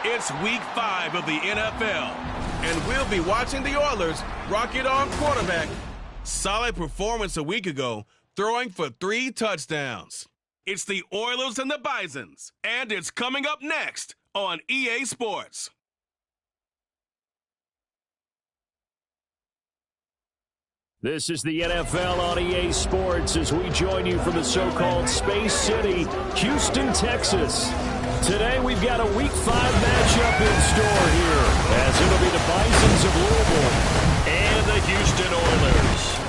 It's week 5 of the NFL, and we'll be watching the Oilers rock it on quarterback. Solid performance a week ago, throwing for 3 touchdowns. It's the Oilers and the Bisons, and it's coming up next on EA Sports. This is the NFL on EA Sports as we join you from the so-called Space City, Houston, Texas. Today we've got a Week 5 matchup in store here, as it'll be the Bisons of Louisville and the Houston Oilers.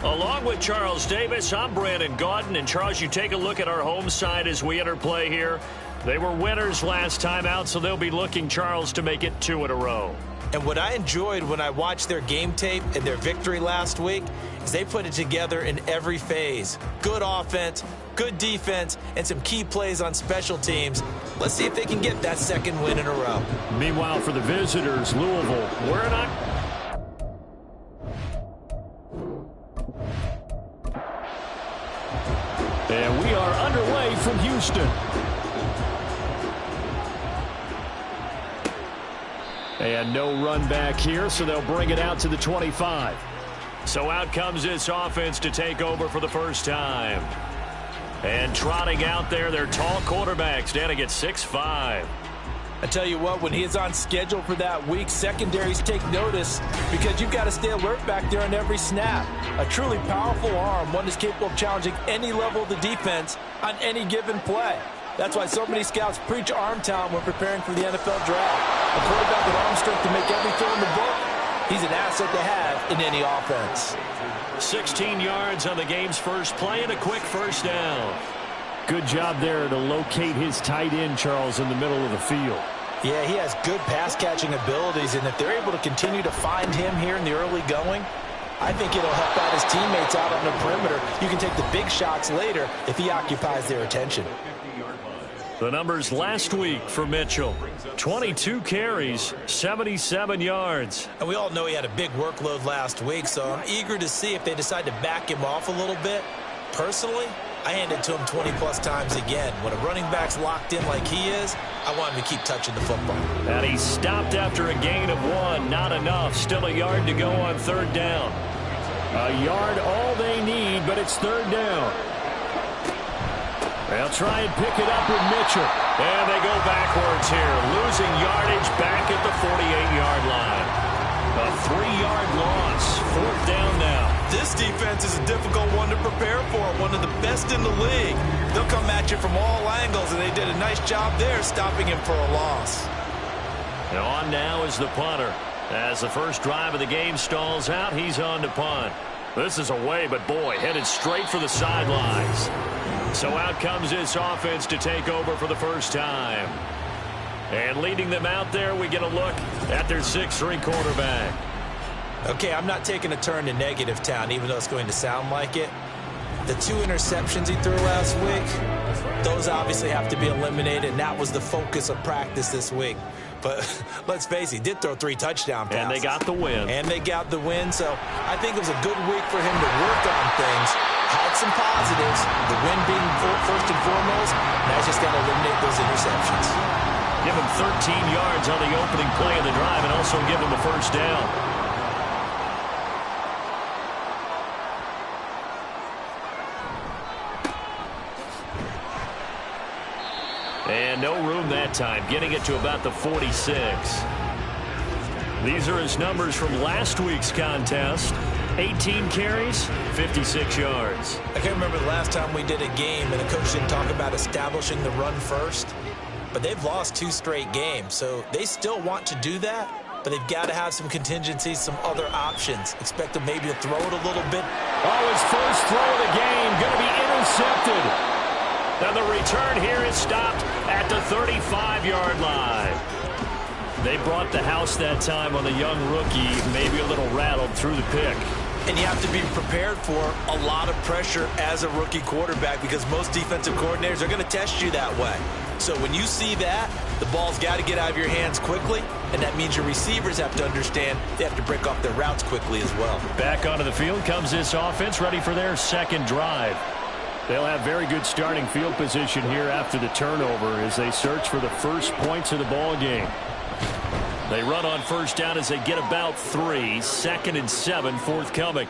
Along with Charles Davis, I'm Brandon Gaudin. And Charles, you take a look at our home side as we enter play here. They were winners last time out, so they'll be looking, Charles, to make it 2 in a row. And what I enjoyed when I watched their game tape and their victory last week is they put it together in every phase. Good offense, good defense, and some key plays on special teams. Let's see if they can get that 2nd win in a row. Meanwhile, for the visitors, Louisville, we're not... And we are underway from Houston. And no run back here, so they'll bring it out to the 25. So out comes this offense to take over for the first time. And trotting out there, their tall quarterback standing at 6'5". I tell you what, when he is on schedule for that week, secondaries take notice because you've got to stay alert back there on every snap. A truly powerful arm, one that's capable of challenging any level of the defense on any given play. That's why so many scouts preach arm talent when preparing for the NFL draft. A quarterback with arm strength to make every throw in the book, he's an asset to have in any offense. 16 yards on the game's first play and a quick first down. Good job there to locate his tight end, Charles, in the middle of the field. Yeah, he has good pass-catching abilities, and if they're able to continue to find him here in the early going, I think it'll help out his teammates out on the perimeter. You can take the big shots later if he occupies their attention. The numbers last week for Mitchell. 22 carries, 77 yards. And we all know he had a big workload last week, so I'm eager to see if they decide to back him off a little bit. Personally, I hand it to him 20-plus times again. When a running back's locked in like he is, I want him to keep touching the football. And he stopped after a gain of 1. Not enough. Still a yard to go on 3rd down. A yard all they need, but it's 3rd down. They'll try and pick it up with Mitchell. And they go backwards here, losing yardage back at the 48-yard line. A 3-yard loss, 4th down now. This defense is a difficult one to prepare for, one of the best in the league. They'll come at you from all angles, and they did a nice job there stopping him for a loss. And on now is the punter. As the first drive of the game stalls out, he's on to punt. This is away, but boy, headed straight for the sidelines. So out comes this offense to take over for the first time. And leading them out there, we get a look at their 6'3" quarterback. Okay, I'm not taking a turn to negative town, even though it's going to sound like it. The 2 interceptions he threw last week, those obviously have to be eliminated, and that was the focus of practice this week. But let's face it, he did throw 3 touchdown passes. And they got the win. So I think it was a good week for him to work on things. Had some positives, the win being first and foremost. Now he's just got to eliminate those interceptions. Give him 13 yards on the opening play of the drive and also give him a first down. And no room that time, getting it to about the 46. These are his numbers from last week's contest. 18 carries, 56 yards. I can't remember the last time we did a game and the coach didn't talk about establishing the run first. But they've lost 2 straight games, so they still want to do that. But they've got to have some contingencies, some other options. Expect them maybe to throw it a little bit. Oh, his first throw of the game going to be intercepted. And the return here is stopped at the 35-yard line. They brought the house that time on the young rookie, maybe a little rattled through the pick. And you have to be prepared for a lot of pressure as a rookie quarterback because most defensive coordinators are going to test you that way. So when you see that, the ball's got to get out of your hands quickly, and that means your receivers have to understand they have to break off their routes quickly as well. Back onto the field comes this offense, ready for their second drive. They'll have very good starting field position here after the turnover as they search for the first points of the ball game. They run on first down as they get about 3. 2nd and 7 forthcoming.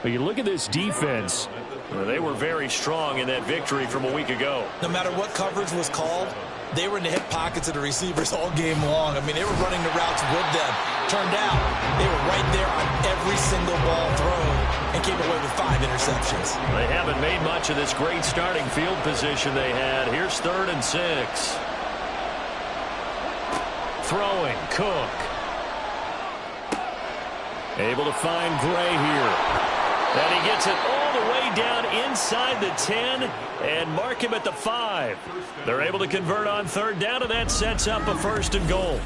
But you look at this defense. They were very strong in that victory from a week ago. No matter what coverage was called, they were in the hip pockets of the receivers all game long. I mean, they were running the routes with them. Turned out, they were right there on every single ball thrown and came away with 5 interceptions. They haven't made much of this great starting field position they had. Here's 3rd and 6. Throwing, Cook. Able to find Gray here. And he gets it all the way down inside the 10 and mark him at the 5. They're able to convert on 3rd down, and that sets up a 1st and goal.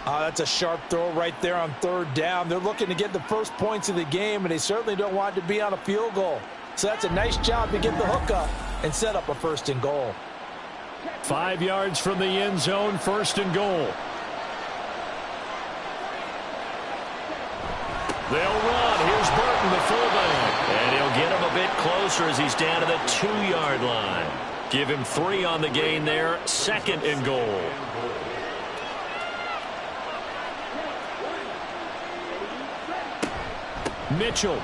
That's a sharp throw right there on 3rd down. They're looking to get the first points of the game, and they certainly don't want it to be on a field goal. So that's a nice job to get the hook up and set up a 1st and goal. 5 yards from the end zone, 1st and goal. They'll run. Here's Burton, the fullback. And he'll get him a bit closer as he's down to the 2-yard line. Give him 3 on the gain there. 2nd and goal. Mitchell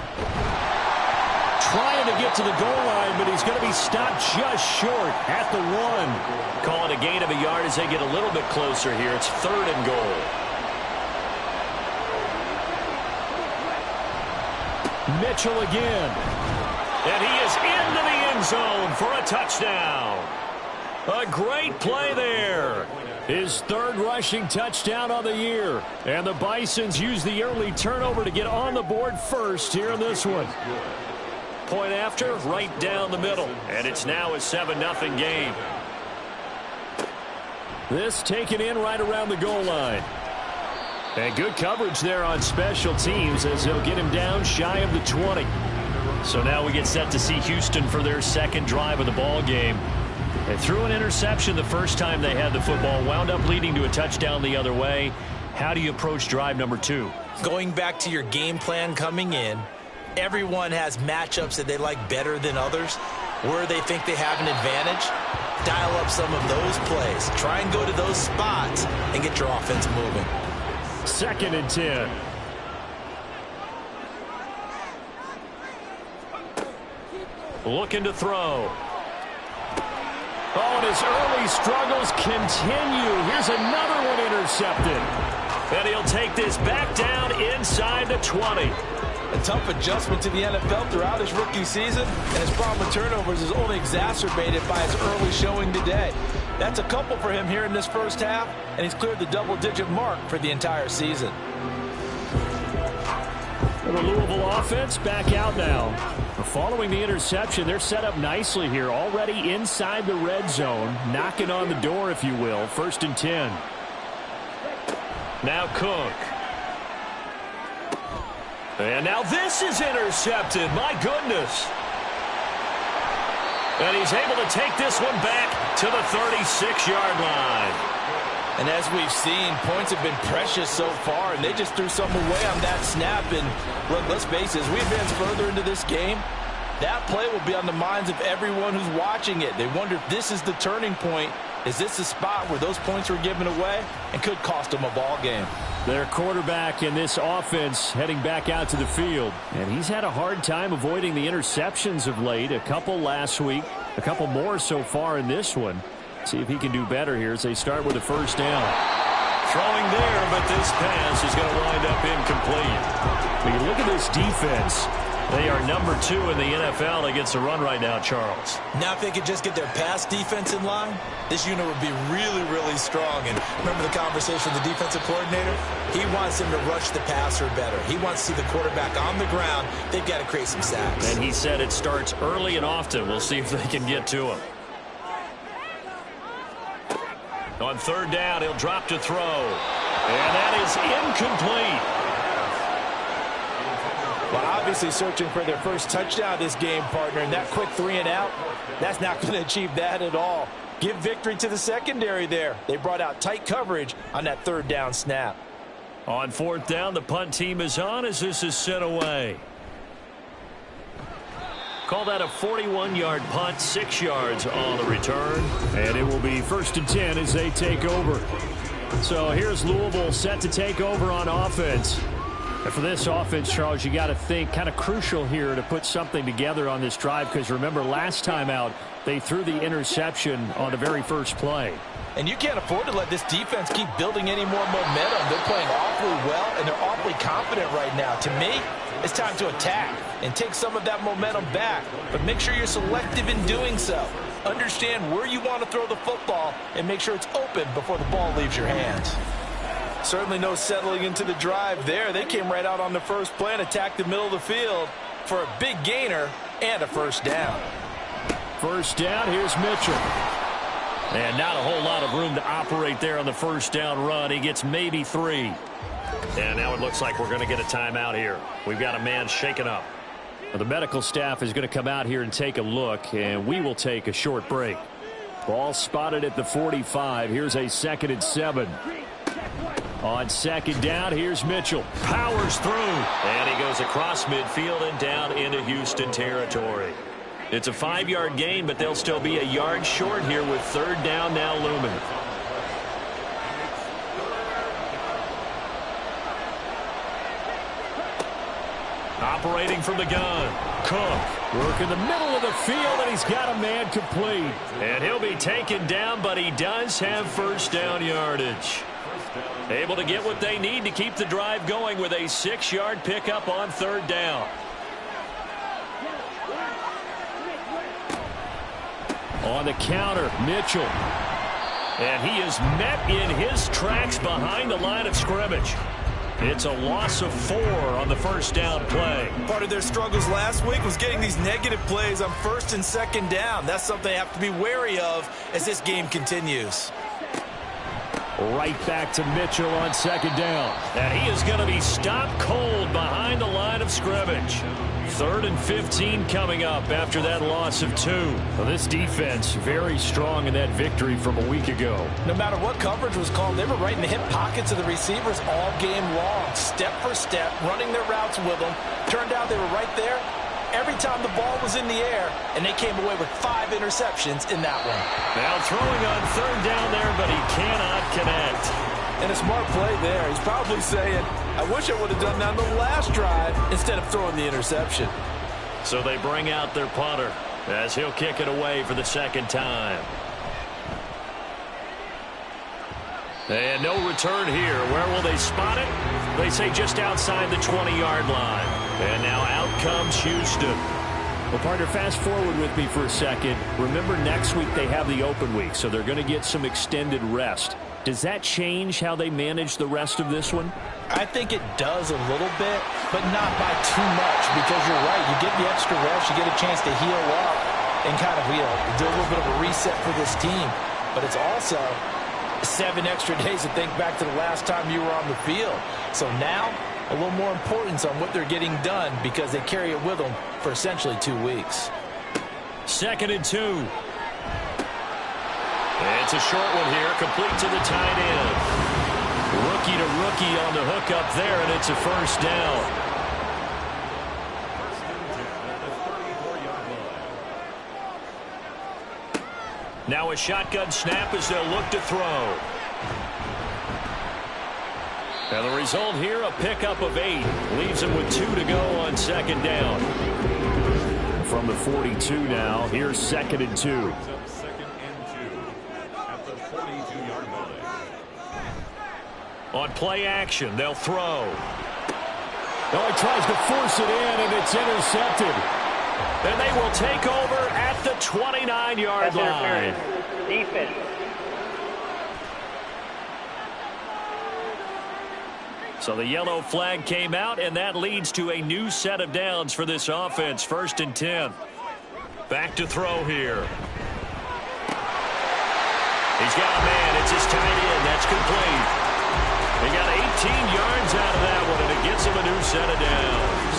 trying to get to the goal line, but he's going to be stopped just short at the 1. Call it a gain of a yard as they get a little bit closer here. It's 3rd and goal. Mitchell again. And he is into the end zone for a touchdown. A great play there. His 3rd rushing touchdown on the year. And the Bisons use the early turnover to get on the board first here in this one. Point after, right down the middle. And it's now a 7-0 game. This taken in right around the goal line. And good coverage there on special teams as they'll get him down shy of the 20. So now we get set to see Houston for their 2nd drive of the ball game. They threw an interception the first time they had the football, wound up leading to a touchdown the other way. How do you approach drive number 2? Going back to your game plan coming in, everyone has matchups that they like better than others, where they think they have an advantage. Dial up some of those plays. Try and go to those spots and get your offense moving. 2nd and 10. Looking to throw. Oh, and his early struggles continue. Here's another one intercepted. And he'll take this back down inside the 20. A tough adjustment to the NFL throughout his rookie season, and his problem with turnovers is only exacerbated by his early showing today. That's a couple for him here in this first half, and he's cleared the double-digit mark for the entire season. And the Louisville offense back out now. Following the interception, they're set up nicely here, already inside the red zone, knocking on the door, if you will. 1st and 10. Now Cook. And now this is intercepted. My goodness. And he's able to take this one back to the 36-yard line. And as we've seen, points have been precious so far, and they just threw some away on that snap. And look, let's face it, as we advance further into this game, that play will be on the minds of everyone who's watching it. They wonder if this is the turning point. Is this the spot where those points were given away and could cost them a ball game? Their quarterback in this offense heading back out to the field. And he's had a hard time avoiding the interceptions of late. A couple last week, a couple more so far in this one. See if he can do better here as they start with a 1st down. Throwing there, but this pass is going to wind up incomplete. When you look at this defense, they are number 2 in the NFL against the run right now, Charles. Now if they could just get their pass defense in line, this unit would be really, really strong. And remember the conversation with the defensive coordinator? He wants them to rush the passer better. He wants to see the quarterback on the ground. They've got to create some sacks. And he said it starts early and often. We'll see if they can get to him. On 3rd down, he'll drop to throw. And that is incomplete. Well, obviously searching for their first touchdown this game, partner, and that quick 3 and out, that's not going to achieve that at all. Give victory to the secondary there. They brought out tight coverage on that 3rd down snap. On 4th down, the punt team is on as this is sent away. Call that a 41-yard punt, 6 yards on the return. And it will be 1st and 10 as they take over. So here's Louisville set to take over on offense. And for this offense, Charles, you got to think kind of crucial here to put something together on this drive, because remember last time out they threw the interception on the very first play. And you can't afford to let this defense keep building any more momentum. They're playing awfully well, and they're awfully confident right now. To me, it's time to attack and take some of that momentum back. But make sure you're selective in doing so. Understand where you want to throw the football and make sure it's open before the ball leaves your hands. Certainly no settling into the drive there. They came right out on the first play and attacked the middle of the field for a big gainer and a 1st down. 1st down, here's Mitchell. And not a whole lot of room to operate there on the 1st down run. He gets maybe 3. And now it looks like we're going to get a timeout here. We've got a man shaken up. Well, the medical staff is going to come out here and take a look, and we will take a short break. Ball spotted at the 45. Here's a 2nd and 7. On 2nd down, here's Mitchell. Powers through. And he goes across midfield and down into Houston territory. It's a 5-yard gain, but they'll still be a yard short here with 3rd down now looming. Operating from the gun. Cook. Work in the middle of the field, and he's got a man complete. And he'll be taken down, but he does have 1st down yardage. Able to get what they need to keep the drive going with a 6-yard pickup on 3rd down. On the counter, Mitchell. And he is met in his tracks behind the line of scrimmage. It's a loss of 4 on the 1st down play. Part of their struggles last week was getting these negative plays on 1st and 2nd down. That's something they have to be wary of as this game continues. Right back to Mitchell on 2nd down. And he is going to be stopped cold behind the line of scrimmage. 3rd and 15 coming up after that loss of 2. Well, this defense very strong in that victory from a week ago. No matter what coverage was called, they were right in the hip pockets of the receivers all game long. Step for step, running their routes with them. Turned out they were right there every time the ball was in the air, and they came away with 5 interceptions in that one. Now throwing on 3rd down there, but he cannot connect. And a smart play there. He's probably saying, I wish I would have done that on the last drive instead of throwing the interception. So they bring out their punter as he'll kick it away for the 2nd time. And no return here. Where will they spot it? They say just outside the 20-yard line. And now out comes Houston. Well, partner, fast forward with me for a second. Remember, next week they have the open week, so they're going to get some extended rest. Does that change how they manage the rest of this one? I think it does a little bit, but not by too much, because you're right. You get the extra rest. You get a chance to heal up and kind of, do a little bit of a reset for this team. But it's also 7 extra days to think back to the last time you were on the field. So now, a little more importance on what they're getting done because they carry it with them for essentially 2 weeks. 2nd and 2. It's a short one here, complete to the tight end. Rookie to rookie on the hook up there, and it's a 1st down. Now a shotgun snap as they'll look to throw. And the result here, a pickup of 8. Leaves them with 2 to go on 2nd down. From the 42 now, here's 2nd and 2. On play action, they'll throw. Oh, he tries to force it in, and it's intercepted. And they will take over at the 29-yard line. Defense. So the yellow flag came out, and that leads to a new set of downs for this offense. 1st and 10. Back to throw here. He's got a man. It's his tight end. That's complete. He got yards out of that one, and it gets him a new set of downs.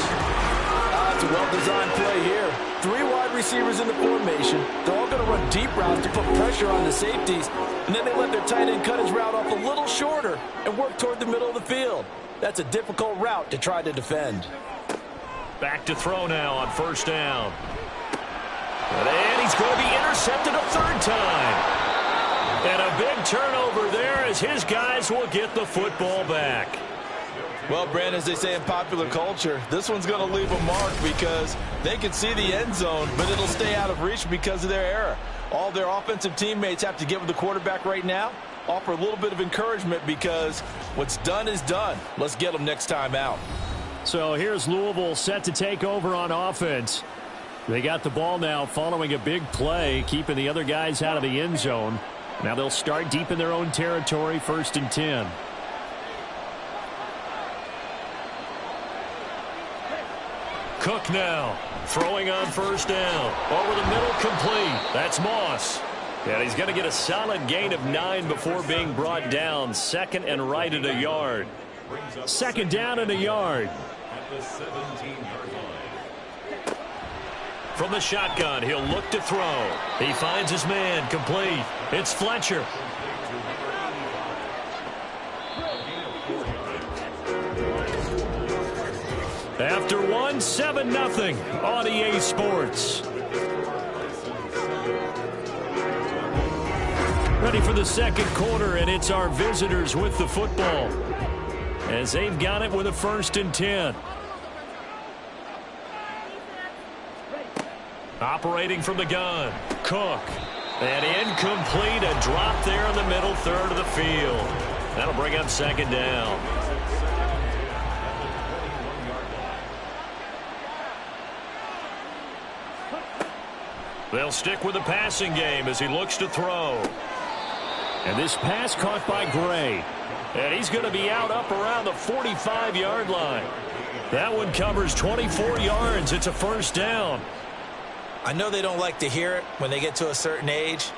It's a well-designed play here. 3 wide receivers in the formation. They're all going to run deep routes to put pressure on the safeties, and then they let their tight end cut his route off a little shorter and work toward the middle of the field. That's a difficult route to try to defend. Back to throw now on first down. And he's going to be intercepted a third time. And a big turnover there as his guys will get the football back. Well, Brandon, as they say in popular culture, this one's going to leave a mark because they can see the end zone, but it'll stay out of reach because of their error. All their offensive teammates have to give the quarterback right now, offer a little bit of encouragement because what's done is done. Let's get them next time out. So here's Louisville set to take over on offense. They got the ball now following a big play, keeping the other guys out of the end zone. Now they'll start deep in their own territory, 1st and 10. Cook now, throwing on first down. Over the middle, complete. That's Moss. And he's going to get a solid gain of 9 before being brought down. 2nd and right at a yard. 2nd down and a yard. From the shotgun, he'll look to throw. He finds his man, complete. It's Fletcher. After 1, 7-0 on EA Sports. Ready for the second quarter, and it's our visitors with the football as they've got it with a 1st and 10. Operating from the gun, Cook. And incomplete, a drop there in the middle third of the field. That'll bring up 2nd down. They'll stick with the passing game as he looks to throw. And this pass caught by Gray. And he's going to be out up around the 45-yard line. That one covers 24 yards. It's a 1st down. I know they don't like to hear it when they get to a certain age,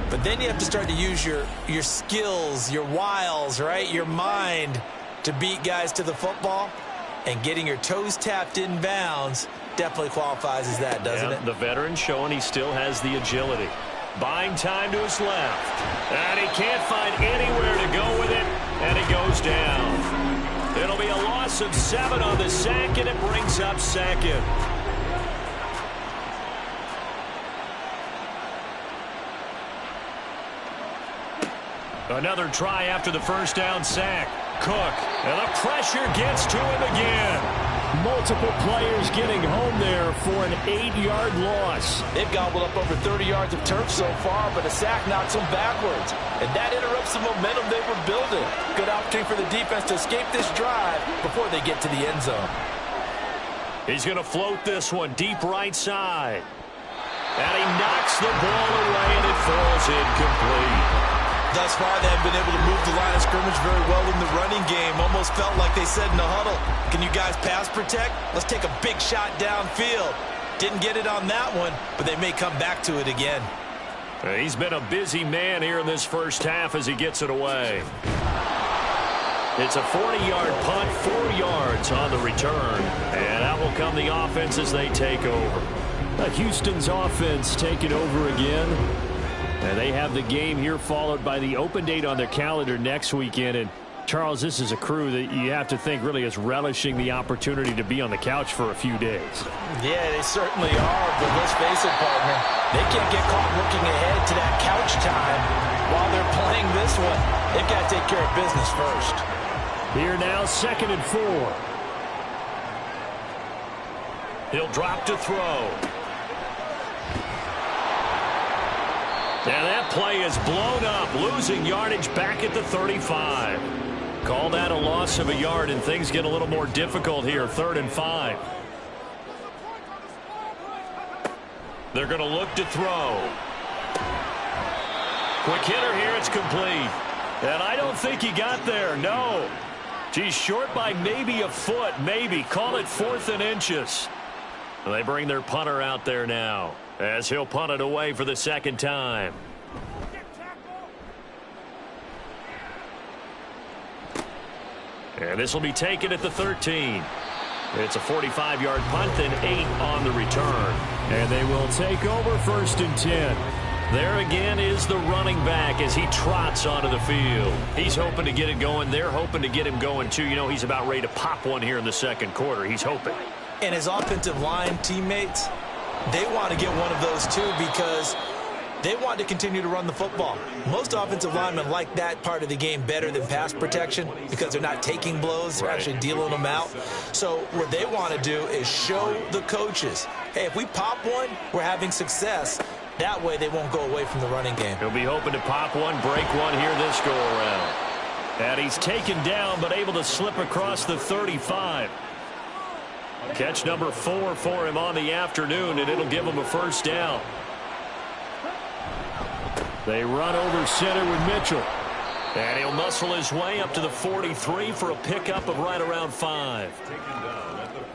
but then you have to start to use your skills, your wiles, right? Your mind to beat guys to the football. And getting your toes tapped in bounds definitely qualifies as that, doesn't it? The veteran showing he still has the agility. Buying time to his left. And he can't find anywhere to go with it. And he goes down. It'll be a loss of 7 on the sack, and it brings up 2nd. Another try after the 1st down sack. Cook, and the pressure gets to him again. Multiple players getting home there for an 8-yard loss. They've gobbled up over 30 yards of turf so far, but a sack knocks them backwards. And that interrupts the momentum they were building. Good opportunity for the defense to escape this drive before they get to the end zone. He's going to float this one deep right side. And he knocks the ball away, and it falls incomplete. Thus far, they have been able to move the line of scrimmage very well in the running game. Almost felt like they said in the huddle, can you guys pass protect? Let's take a big shot downfield. Didn't get it on that one, but they may come back to it again. He's been a busy man here in this first half as he gets it away. It's a 40-yard punt, 4 yards on the return. And out will come the offense as they take over. Houston's offense taking over again. And they have the game here followed by the open date on their calendar next weekend. And, Charles, this is a crew that you have to think really is relishing the opportunity to be on the couch for a few days. Yeah, they certainly are. But let's face it, partner, they can't get caught looking ahead to that couch time while they're playing this one. They've got to take care of business first. Here now, 2nd and 4. He'll drop to throw. And that play is blown up, losing yardage back at the 35. Call that a loss of a yard, and things get a little more difficult here, 3rd and 5. They're going to look to throw. Quick hitter here, it's complete. And I don't think he got there, no. He's short by maybe a foot, maybe. Call it 4th and inches. They bring their punter out there now, as he'll punt it away for the 2nd time. And this will be taken at the 13. It's a 45-yard punt, then 8 on the return. And they will take over 1st and 10. There again is the running back as he trots onto the field. He's hoping to get it going. They're hoping to get him going, too. You know, he's about ready to pop one here in the second quarter. He's hoping. And his offensive line teammates, they want to get one of those, too, because they want to continue to run the football. Most offensive linemen like that part of the game better than pass protection because they're not taking blows. They're actually dealing them out. So what they want to do is show the coaches, hey, if we pop one, we're having success. That way they won't go away from the running game. He'll be hoping to pop one, break one here this go-around. And he's taken down but able to slip across the 35. Catch number 4 for him on the afternoon, and it'll give him a first down. They run over center with Mitchell. And he'll muscle his way up to the 43 for a pickup of right around 5.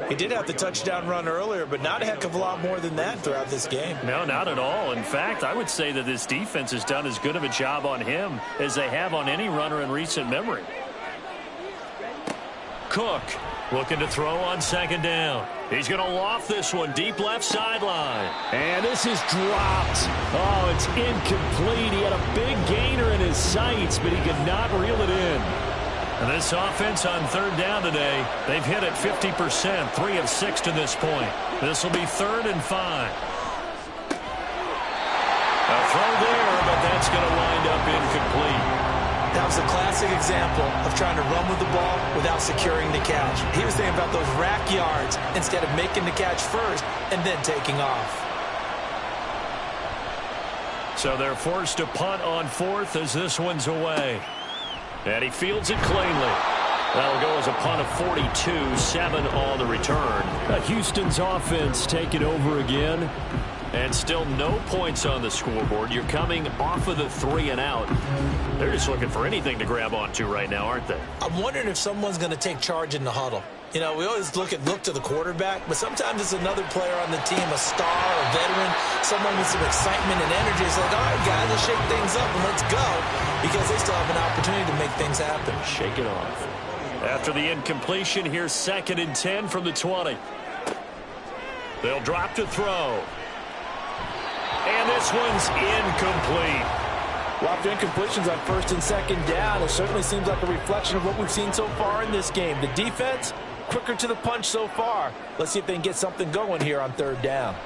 He did have the touchdown run earlier, but not a heck of a lot more than that throughout this game. No, not at all. In fact, I would say that this defense has done as good of a job on him as they have on any runner in recent memory. Cook looking to throw on 2nd down. He's going to loft this one deep left sideline. And this is dropped. Oh, it's incomplete. He had a big gainer in his sights, but he could not reel it in. And this offense on 3rd down today, they've hit it 50%, 3 of 6 to this point. This will be 3rd and 5. A throw there, but that's going to wind up incomplete. That was a classic example of trying to run with the ball without securing the catch. He was thinking about those rack yards instead of making the catch first and then taking off. So they're forced to punt on 4th as this one's away. And he fields it cleanly. That'll go as a punt of 42, 7 on the return. Houston's offense taking over again. And still no points on the scoreboard. You're coming off of the 3 and out. They're just looking for anything to grab onto right now, aren't they? I'm wondering if someone's going to take charge in the huddle. You know, we always look to the quarterback, but sometimes it's another player on the team, a star, a veteran, someone with some excitement and energy. It's like, all right, guys, let's shake things up and let's go, because they still have an opportunity to make things happen. Shake it off. After the incompletion, here's 2nd and 10 from the 20. They'll drop to throw. And this one's incomplete. Well, after incompletions on 1st and 2nd down, it certainly seems like a reflection of what we've seen so far in this game. The defense, quicker to the punch so far. Let's see if they can get something going here on 3rd down.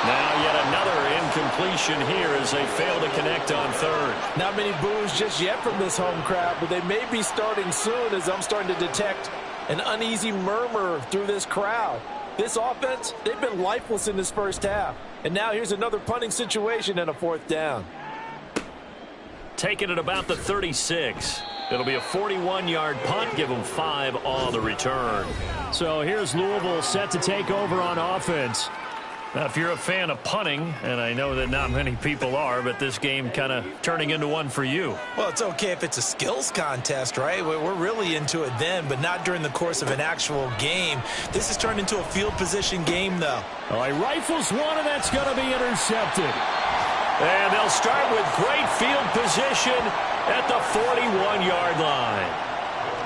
Now yet another incompletion here as they fail to connect on 3rd. Not many boos just yet from this home crowd, but they may be starting soon as I'm starting to detect an uneasy murmur through this crowd. This offense, they've been lifeless in this first half. And now here's another punting situation and a 4th down. Taking it about the 36. It'll be a 41-yard punt. Give them 5 on the return. So here's Louisville set to take over on offense. Now, if you're a fan of punting, and I know that not many people are, but this game kind of turning into one for you. Well, it's okay if it's a skills contest, right? We're really into it then, but not during the course of an actual game. This has turned into a field position game, though. Oh, he rifles one, and that's going to be intercepted. And they'll start with great field position at the 41-yard line.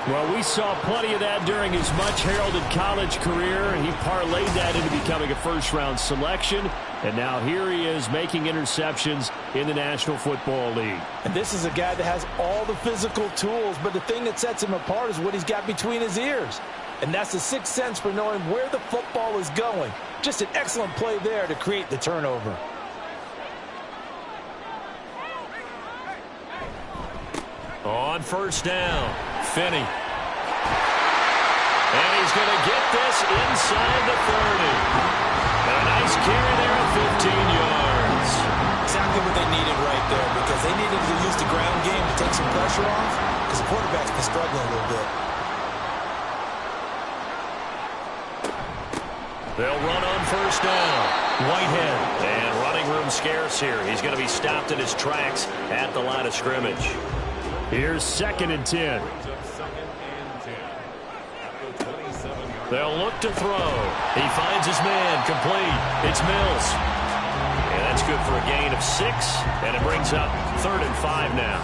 Well, we saw plenty of that during his much-heralded college career. He parlayed that into becoming a first-round selection. And now here he is making interceptions in the National Football League. And this is a guy that has all the physical tools, but the thing that sets him apart is what he's got between his ears. And that's the sixth sense for knowing where the football is going. Just an excellent play there to create the turnover. On 1st down, Finney. And he's going to get this inside the 30. And a nice carry there at 15 yards. Exactly what they needed right there, because they needed to use the ground game to take some pressure off, because the quarterback's been struggling a little bit. They'll run on 1st down. Whitehead. And running room scarce here. He's going to be stopped in his tracks at the line of scrimmage. Here's 2nd and 10. They'll look to throw. He finds his man complete. It's Mills. And That's good for a gain of 6, and it brings up 3rd and 5 now.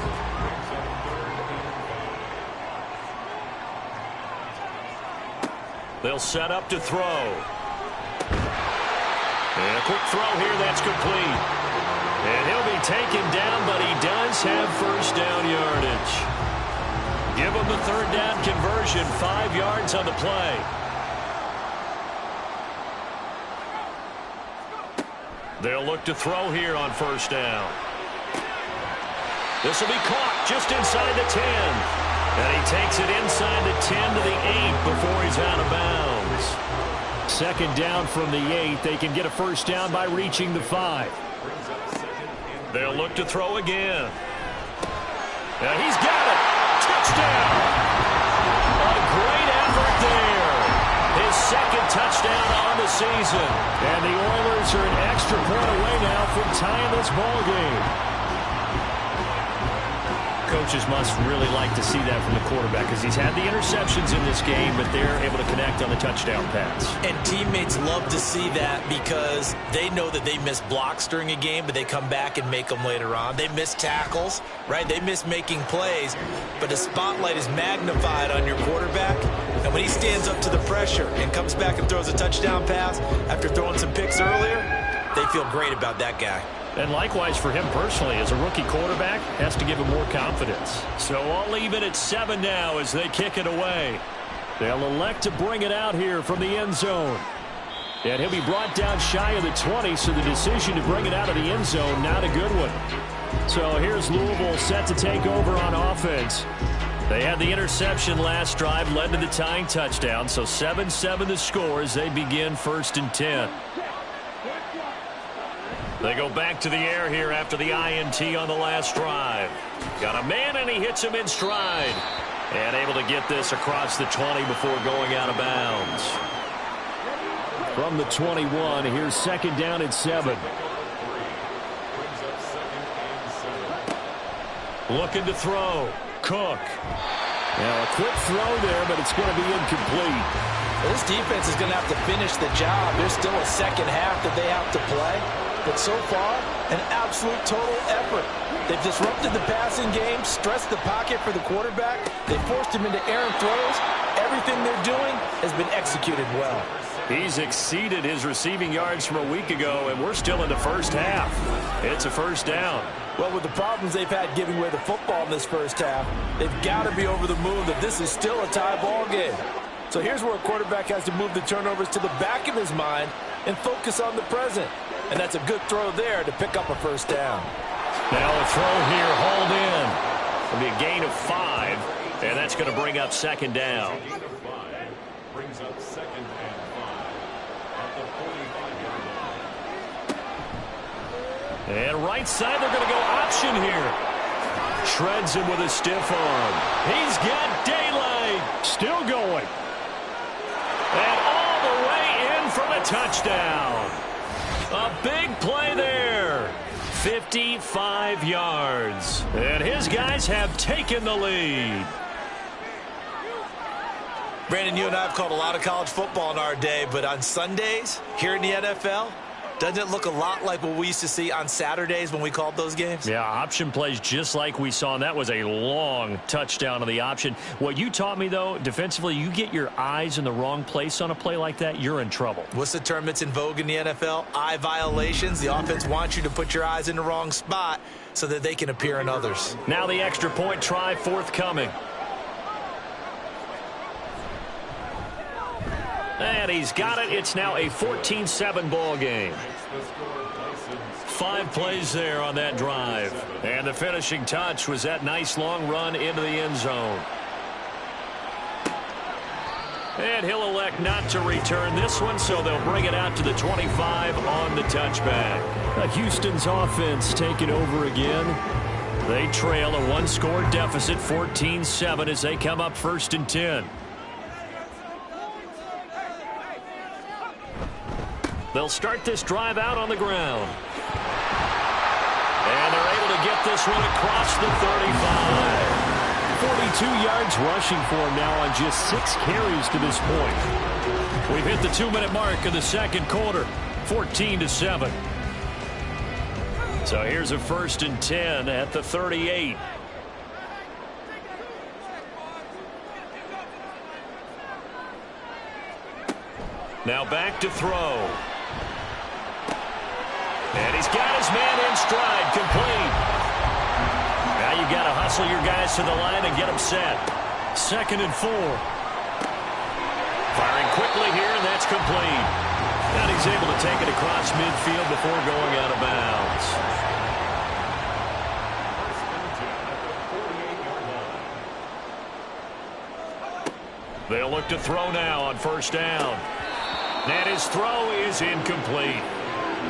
They'll set up to throw. And a quick throw here, that's complete. And he'll be taken down, but he does have first down yardage. Give him the 3rd down conversion, 5 yards on the play. They'll look to throw here on 1st down. This will be caught just inside the 10. And he takes it inside the 10 to the 8 before he's out of bounds. 2nd down from the 8. They can get a first down by reaching the 5. They'll look to throw again. Now he's got it. Touchdown. A great effort there. His 2nd touchdown on the season. And the Oilers are an extra point away now from tying this ball game. Coaches must really like to see that from the quarterback because he's had the interceptions in this game, but they're able to connect on the touchdown pass. And teammates love to see that because they know that they miss blocks during a game, but they come back and make them later on. They miss tackles, right? They miss making plays, but the spotlight is magnified on your quarterback. And when he stands up to the pressure and comes back and throws a touchdown pass after throwing some picks earlier, they feel great about that guy. And likewise for him personally, as a rookie quarterback, has to give him more confidence. So I'll leave it at 7 now as they kick it away. They'll elect to bring it out here from the end zone. And he'll be brought down shy of the 20, so the decision to bring it out of the end zone, not a good one. So here's Louisville set to take over on offense. They had the interception last drive, led to the tying touchdown, so 7-7 the score as they begin 1st and 10. They go back to the air here after the INT on the last drive. Got a man, and he hits him in stride. And able to get this across the 20 before going out of bounds. From the 21, here's 2nd down and 7. Looking to throw. Cook. Now a quick throw there, but it's going to be incomplete. This defense is going to have to finish the job. There's still a 2nd half that they have to play. But so far, an absolute total effort. They've disrupted the passing game, stressed the pocket for the quarterback. They forced him into errant throws. Everything they're doing has been executed well. He's exceeded his receiving yards from a week ago, and we're still in the 1st half. It's a 1st down. Well, with the problems they've had giving away the football in this 1st half, they've got to be over the moon that this is still a tie ball game. So here's where a quarterback has to move the turnovers to the back of his mind and focus on the present. And that's a good throw there to pick up a 1st down. Now a throw here, hauled in. It'll be a gain of 5, and that's going to bring up 2nd down. Brings up 2nd and 5 at the 45-yard line. And right side, they're going to go option here. Shreds him with a stiff arm. He's got daylight. Still going. And all the way in for the touchdown. A big play there. 55 yards. And his guys have taken the lead. Brandon, you and I have called a lot of college football in our day, but on Sundays here in the NFL, doesn't it look a lot like what we used to see on Saturdays when we called those games? Yeah, option plays just like we saw, and that was a long touchdown on the option. What you taught me, though, defensively, you get your eyes in the wrong place on a play like that, you're in trouble. What's the term that's in vogue in the NFL? Eye violations. The offense wants you to put your eyes in the wrong spot so that they can appear in others. Now the extra point try forthcoming. And he's got it. It's now a 14-7 ball game. 5 plays there on that drive. And the finishing touch was that nice long run into the end zone. And he'll elect not to return this one, so they'll bring it out to the 25 on the touchback. Houston's offense taking over again. They trail a 1-score deficit, 14-7, as they come up 1st and 10. They'll start this drive out on the ground. And they're able to get this one across the 35. 42 yards rushing for him now on just 6 carries to this point. We've hit the 2-minute mark of the 2nd quarter, 14-7. So here's a 1st and 10 at the 38. Now back to throw. And he's got his man in stride, complete. Now you got to hustle your guys to the line and get them set. 2nd and 4. Firing quickly here, and that's complete. And he's able to take it across midfield before going out of bounds. They'll look to throw now on 1st down. And his throw is incomplete.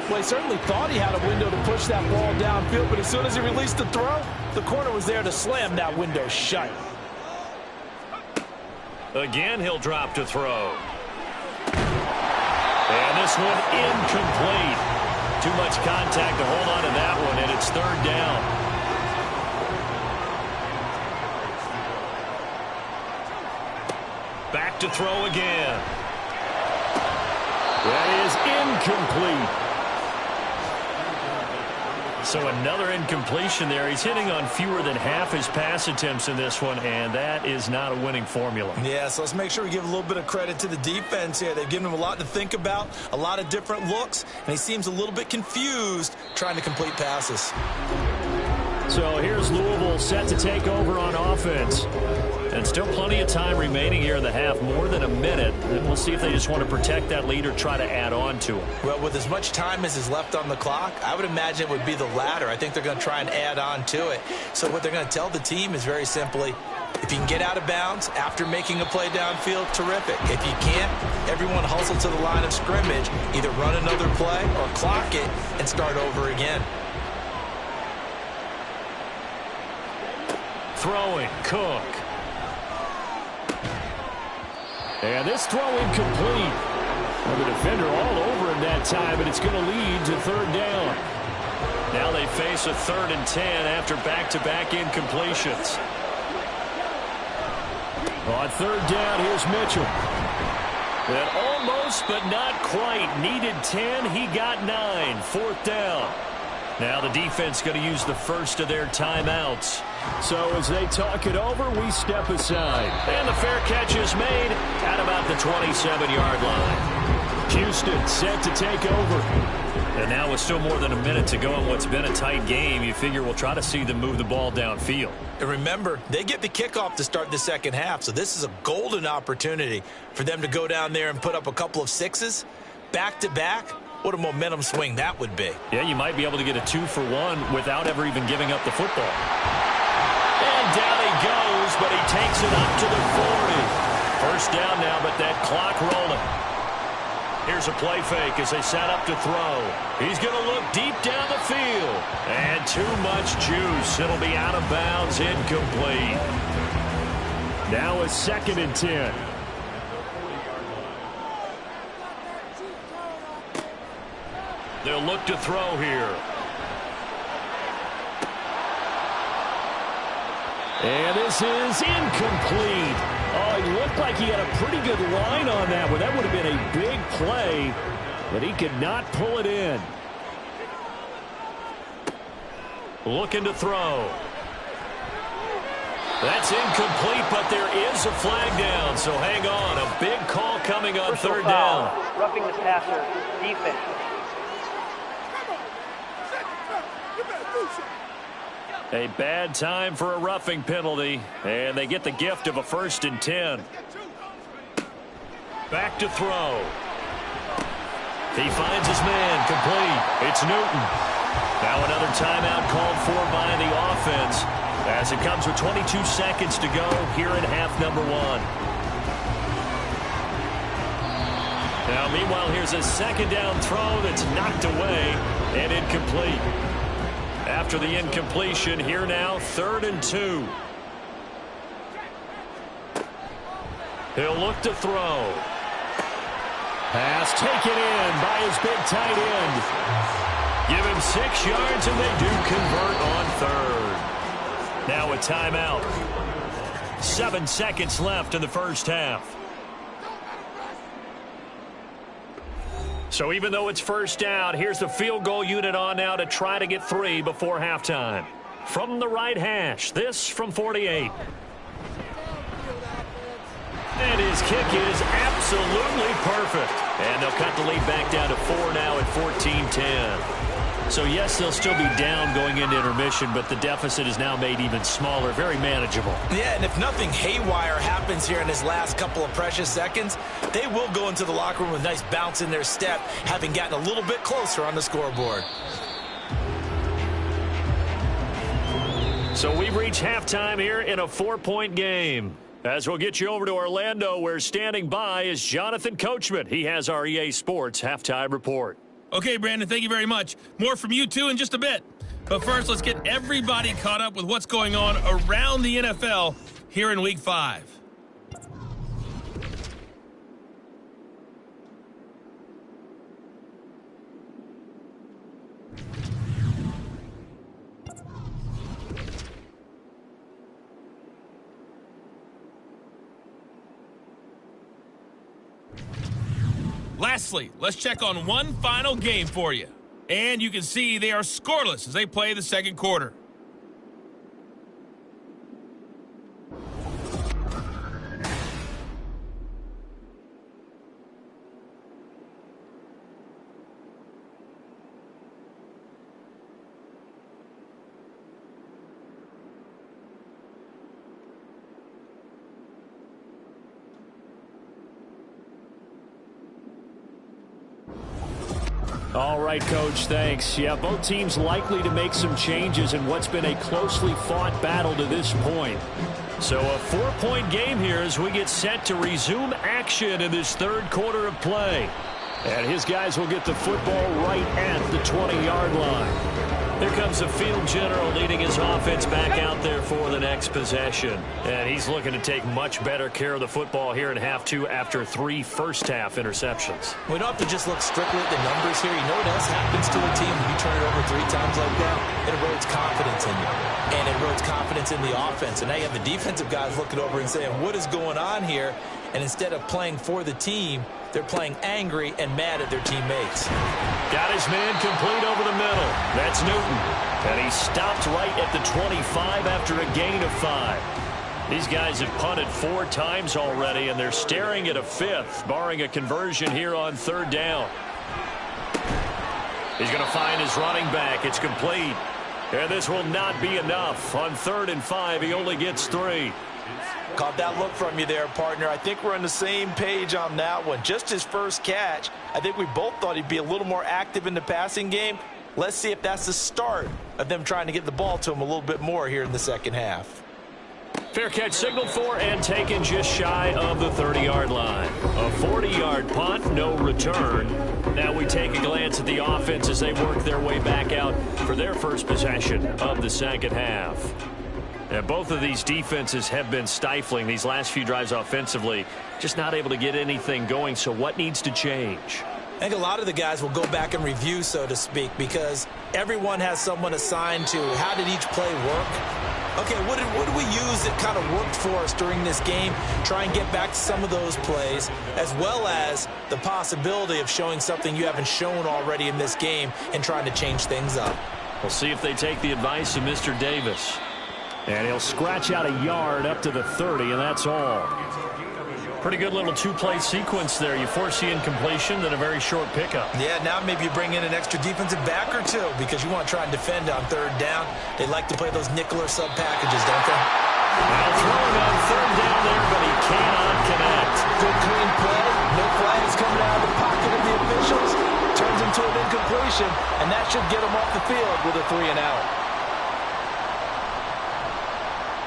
Well, he certainly thought he had a window to push that ball downfield, but as soon as he released the throw, the corner was there to slam that window shut. Again, he'll drop to throw. And this one incomplete. Too much contact to hold on to that one, and it's 3rd down. Back to throw again. That is incomplete. So another incompletion there. He's hitting on fewer than half his pass attempts in this one, and that is not a winning formula. Yeah, so let's make sure we give a little bit of credit to the defense here. They've given him a lot to think about, a lot of different looks, and he seems a little bit confused trying to complete passes. So here's Louisville set to take over on offense. And still plenty of time remaining here in the half, more than a minute. And we'll see if they just want to protect that lead or try to add on to it. Well, with as much time as is left on the clock, I would imagine it would be the latter. I think they're going to try and add on to it. So what they're going to tell the team is very simply, if you can get out of bounds after making a play downfield, terrific. If you can't, everyone hustle to the line of scrimmage, either run another play or clock it and start over again. Throwing, Cook. And this throw incomplete. Well, the defender all over him that time, but it's going to lead to 3rd down. Now they face a 3rd and 10 after back-to-back incompletions. On 3rd down, here's Mitchell. And almost, but not quite. Needed 10, he got 9. 4th down. Now the defense going to use the first of their timeouts. So as they talk it over, we step aside. And the fair catch is made at about the 27-yard line. Houston set to take over. And now with still more than a minute to go in what's been a tight game, you figure we'll try to see them move the ball downfield. And remember, they get the kickoff to start the 2nd half, so this is a golden opportunity for them to go down there and put up a couple of 6s back-to-back. What a momentum swing that would be. Yeah, you might be able to get a 2-for-1 without ever even giving up the football. And down he goes, but he takes it up to the 40. 1st down now, but that clock rolling. Here's a play fake as they set up to throw. He's going to look deep down the field. And too much juice. It'll be out of bounds, incomplete. Now a 2nd and 10. They'll look to throw here. And this is incomplete. Oh, he looked like he had a pretty good line on that one. That would have been a big play, but he could not pull it in. Looking to throw. That's incomplete, but there is a flag down, so hang on. A big call coming on 3rd down. Roughing the passer, defense. A bad time for a roughing penalty, and they get the gift of a 1st and 10. Back to throw. He finds his man, complete. It's Newton. Now another timeout called for by the offense as it comes with 22 seconds to go here in half number 1. Now meanwhile, here's a 2nd down throw that's knocked away and incomplete. After the incompletion, here now, 3rd and 2. He'll look to throw. Pass taken in by his big tight end. Give him 6 yards, and they do convert on 3rd. Now a timeout. 7 seconds left in the 1st half. So even though it's first down, here's the field goal unit on now to try to get 3 before halftime. From the right hash, this from 48. And his kick is absolutely perfect. And they'll cut the lead back down to 4 now at 14-10. So, yes, they'll still be down going into intermission, but the deficit is now made even smaller, very manageable. Yeah, and if nothing haywire happens here in his last couple of precious seconds, they will go into the locker room with a nice bounce in their step, having gotten a little bit closer on the scoreboard. So we've reached halftime here in a 4-point game. As we'll get you over to Orlando, where standing by is Jonathan Coachman. He has our EA Sports halftime report. Okay, Brandon, thank you very much. More from you, too, in just a bit. But first, let's get everybody caught up with what's going on around the NFL here in Week 5. Lastly, let's check on one final game for you. And you can see they are scoreless as they play the second quarter. All right, Coach, thanks. Yeah, both teams likely to make some changes in what's been a closely fought battle to this point. So a 4-point game here as we get set to resume action in this third quarter of play. And his guys will get the football right at the 20-yard line. Here comes the field general leading his offense back out there for the next possession. And he's looking to take much better care of the football here in half 2 after 3 first-half interceptions. We don't have to just look strictly at the numbers here. You know what else happens to a team when you turn it over 3 times like that? It erodes confidence in you. And it erodes confidence in the offense. And now you have the defensive guys looking over and saying, what is going on here? And instead of playing for the team, they're playing angry and mad at their teammates. Got his man complete over the middle. That's Newton. And he stopped right at the 25 after a gain of 5. These guys have punted 4 times already, and they're staring at a 5th, barring a conversion here on 3rd down. He's going to find his running back. It's complete. And this will not be enough. On 3rd and 5, he only gets 3. Caught that look from you there, partner. I think we're on the same page on that one. Just his first catch. I think we both thought he'd be a little more active in the passing game. Let's see if that's the start of them trying to get the ball to him a little bit more here in the second half. Fair catch signaled for and taken just shy of the 30-yard line. A 40-yard punt, no return. Now we take a glance at the offense as they work their way back out for their first possession of the second half. And both of these defenses have been stifling these last few drives offensively. Just not able to get anything going, so what needs to change? I think a lot of the guys will go back and review, so to speak, because everyone has someone assigned to how did each play work. Okay, what did we use that kind of worked for us during this game? Try and get back to some of those plays, as well as the possibility of showing something you haven't shown already in this game and trying to change things up. We'll see if they take the advice of Mr. Davis. And he'll scratch out a yard up to the 30, and that's all. Pretty good little 2-play sequence there. You force the incompletion, then a very short pickup. Yeah, now maybe you bring in an extra defensive back or 2 because you want to try and defend on 3rd down. They like to play those nickel or sub packages, don't they? Now throwing on 3rd down there, but he cannot connect. Good clean play. No flags coming out of the pocket of the officials. Turns into an incompletion, and that should get him off the field with a 3 and out.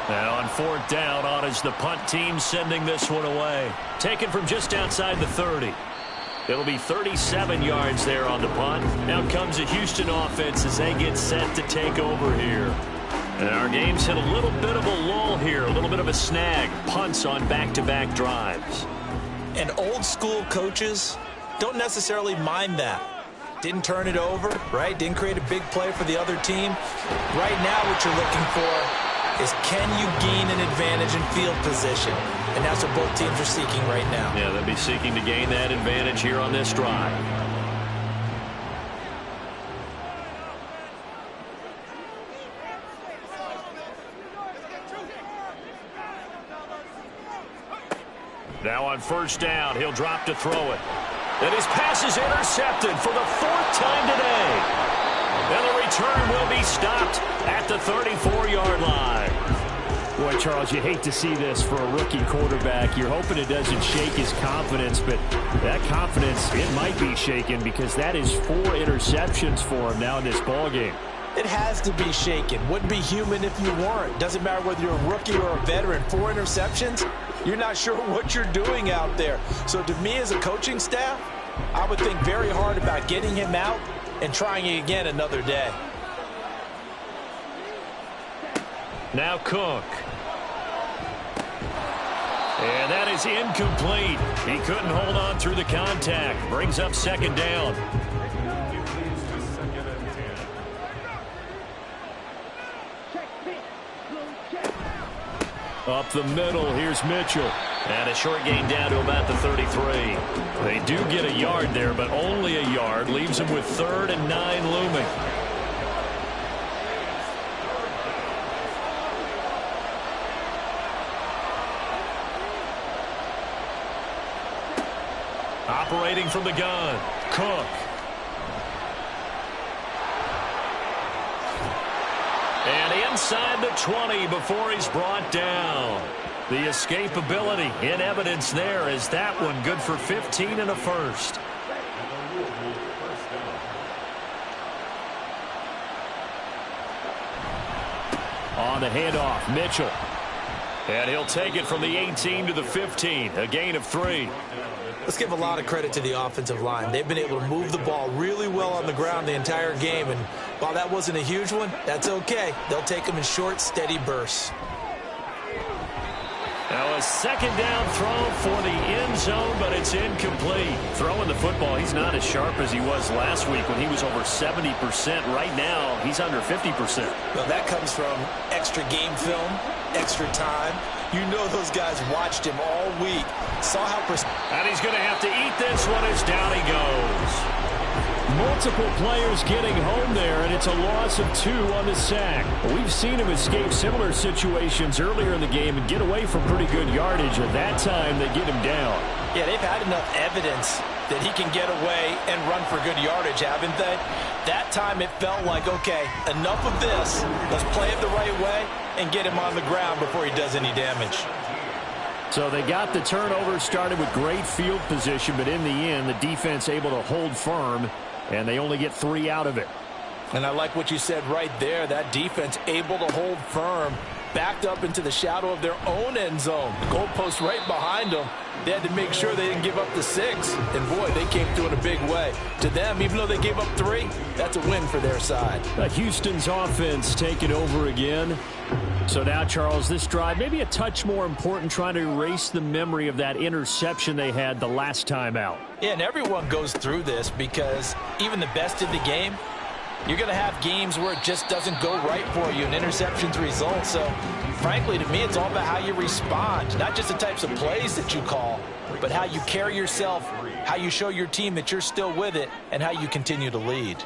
And on 4th down, on is the punt team sending this one away. Taken from just outside the 30. It'll be 37 yards there on the punt. Now comes the Houston offense as they get set to take over here. And our game's hit a little bit of a lull here, a little bit of a snag. Punts on back-to-back drives. And old school coaches don't necessarily mind that. Didn't turn it over, right? Didn't create a big play for the other team. Right now what you're looking for is can you gain an advantage in field position? And that's what both teams are seeking right now. Yeah, they'll be seeking to gain that advantage here on this drive. Now on first down, he'll drop to throw it. And his pass is intercepted for the 4th time today. And the return will be stopped at the 34-yard line. Boy, Charles, you hate to see this for a rookie quarterback. You're hoping it doesn't shake his confidence, but that confidence, it might be shaken because that is 4 interceptions for him now in this ballgame. It has to be shaken. Wouldn't be human if you weren't. Doesn't matter whether you're a rookie or a veteran. 4 interceptions, you're not sure what you're doing out there. So to me as a coaching staff, I would think very hard about getting him out and trying it again another day. Now Cook. And that is incomplete. He couldn't hold on through the contact. Brings up second down. Up the middle, here's Mitchell. And a short gain down to about the 33. They do get a yard there, but only a yard. Leaves them with 3rd and 9 looming. Operating from the gun, Cook. And inside the 20 before he's brought down. The escapability in evidence there as that one good for 15 and a first. On the handoff, Mitchell. And he'll take it from the 18 to the 15, a gain of 3. Let's give a lot of credit to the offensive line. They've been able to move the ball really well on the ground the entire game. And while that wasn't a huge one, that's okay. They'll take them in short, steady bursts. Now a second down throw for the end zone, but it's incomplete. Throwing the football, he's not as sharp as he was last week when he was over 70%. Right now, he's under 50%. Well, that comes from extra game film, extra time. You know those guys watched him all week, saw how... And he's going to have to eat this one as down he goes. Multiple players getting home there, and it's a loss of 2 on the sack. We've seen him escape similar situations earlier in the game and get away from pretty good yardage. At that time, they get him down. Yeah, they've had enough evidence that he can get away and run for good yardage, haven't they? That time it felt like, okay, enough of this. Let's play it the right way and get him on the ground before he does any damage. So they got the turnover, started with great field position, but in the end, the defense able to hold firm, and they only get 3 out of it. And I like what you said right there. That defense able to hold firm, backed up into the shadow of their own end zone. The goalpost right behind them. They had to make sure they didn't give up the 6. And, boy, they came through in a big way. To them, even though they gave up 3, that's a win for their side. Houston's offense taking over again. So now, Charles, this drive maybe a touch more important, trying to erase the memory of that interception they had the last time out. Yeah, and everyone goes through this because even the best in the game, you're going to have games where it just doesn't go right for you and interceptions result. So, frankly, to me, it's all about how you respond, not just the types of plays that you call, but how you carry yourself, how you show your team that you're still with it, and how you continue to lead.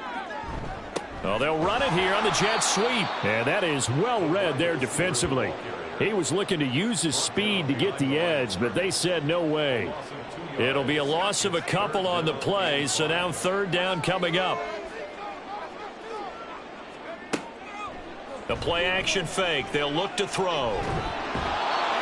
Well, they'll run it here on the jet sweep. And that is well read there defensively. He was looking to use his speed to get the edge, but they said no way. It'll be a loss of a couple on the play, so now 3rd down coming up. The play action fake. They'll look to throw.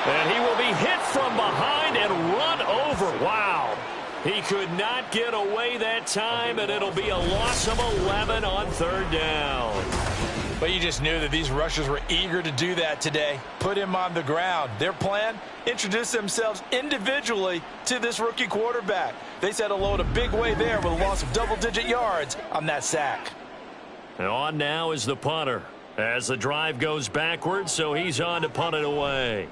And he will be hit from behind and run over. Wow. He could not get away that time, and it'll be a loss of 11 on 3rd down. But you just knew that these rushers were eager to do that today. Put him on the ground. Their plan, introduce themselves individually to this rookie quarterback. They said hello in a big way there with a loss of double-digit yards on that sack. And on now is the punter as the drive goes backwards, so he's on to punt it away.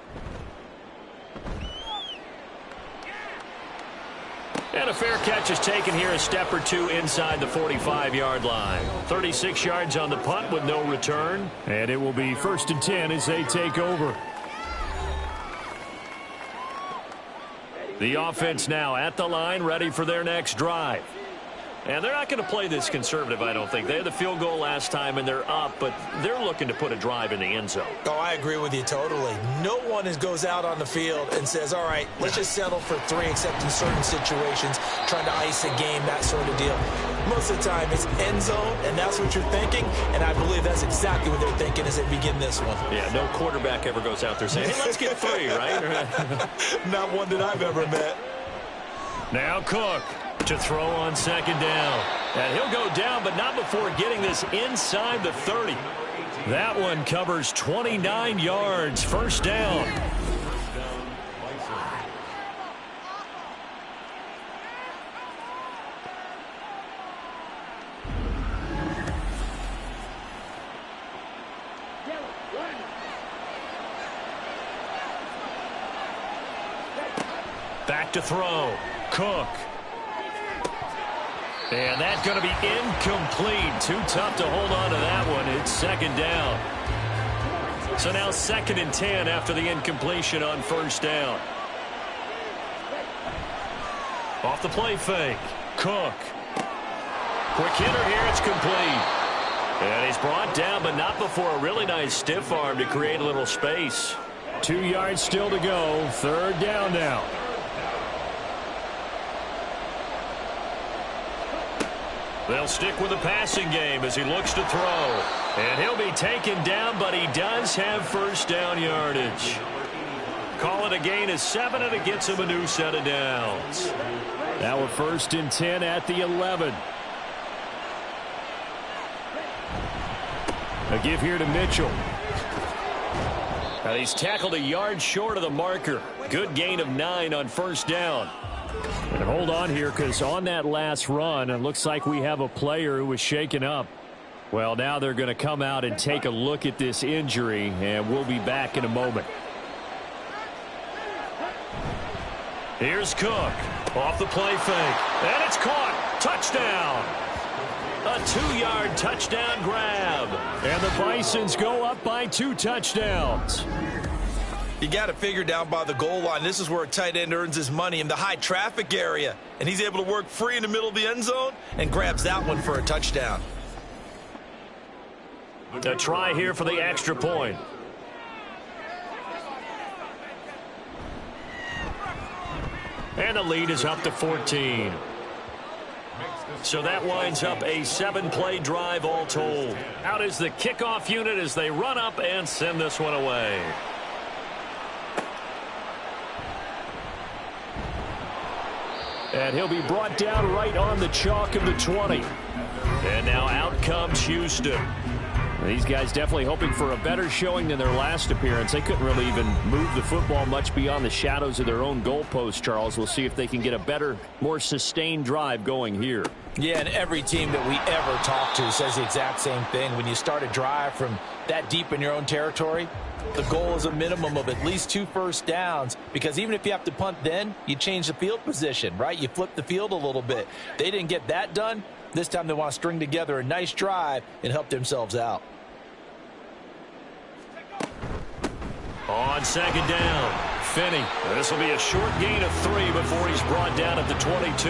And a fair catch is taken here, a step or 2 inside the 45-yard line. 36 yards on the punt with no return. And it will be 1st and 10 as they take over. The offense now at the line, ready for their next drive. And they're not going to play this conservative, I don't think. They had the field goal last time, and they're up, but they're looking to put a drive in the end zone. Oh, I agree with you totally. No one goes out on the field and says, all right, let's just settle for 3, except in certain situations, trying to ice a game, that sort of deal. Most of the time, it's end zone, and that's what you're thinking, and I believe that's exactly what they're thinking as they begin this one. Yeah, no quarterback ever goes out there saying, hey, let's get 3, right? Not one that I've ever met. Now Cook to throw on second down. And he'll go down, but not before getting this inside the 30. That one covers 29 yards. First down. Back to throw. Cook. And that's going to be incomplete. Too tough to hold on to that one. It's second down. So now 2nd and 10 after the incompletion on first down. Off the play fake. Cook. Quick hitter here. It's complete. And he's brought down, but not before a really nice stiff arm to create a little space. 2 yards still to go. Third down now. They'll stick with the passing game as he looks to throw. And he'll be taken down, but he does have first down yardage. Call it a gain of 7, and it gets him a new set of downs. Now we're 1st and 10 at the 11. A give here to Mitchell. And he's tackled a yard short of the marker. Good gain of 9 on first down. And hold on here, because on that last run, it looks like we have a player who was shaken up. Well, now they're going to come out and take a look at this injury, and we'll be back in a moment. Here's Cook. Off the play fake. And it's caught. Touchdown. A 2-yard touchdown grab. And the Bisons go up by 2 touchdowns. You got to figure down by the goal line. This is where a tight end earns his money, in the high traffic area. And he's able to work free in the middle of the end zone and grabs that one for a touchdown. A try here for the extra point. And the lead is up to 14. So that winds up a 7-play drive all told. Out is the kickoff unit as they run up and send this one away. And he'll be brought down right on the chalk of the 20. And now out comes Houston. These guys definitely hoping for a better showing than their last appearance. They couldn't really even move the football much beyond the shadows of their own goalpost, Charles. We'll see if they can get a better, more sustained drive going here. Yeah, and every team that we ever talk to says the exact same thing. When you start a drive from that deep in your own territory, the goal is a minimum of at least 2 first downs, because even if you have to punt then, you change the field position, right? You flip the field a little bit. They didn't get that done. This time they want to string together a nice drive and help themselves out. On second down, Finney. This will be a short gain of 3 before he's brought down at the 22.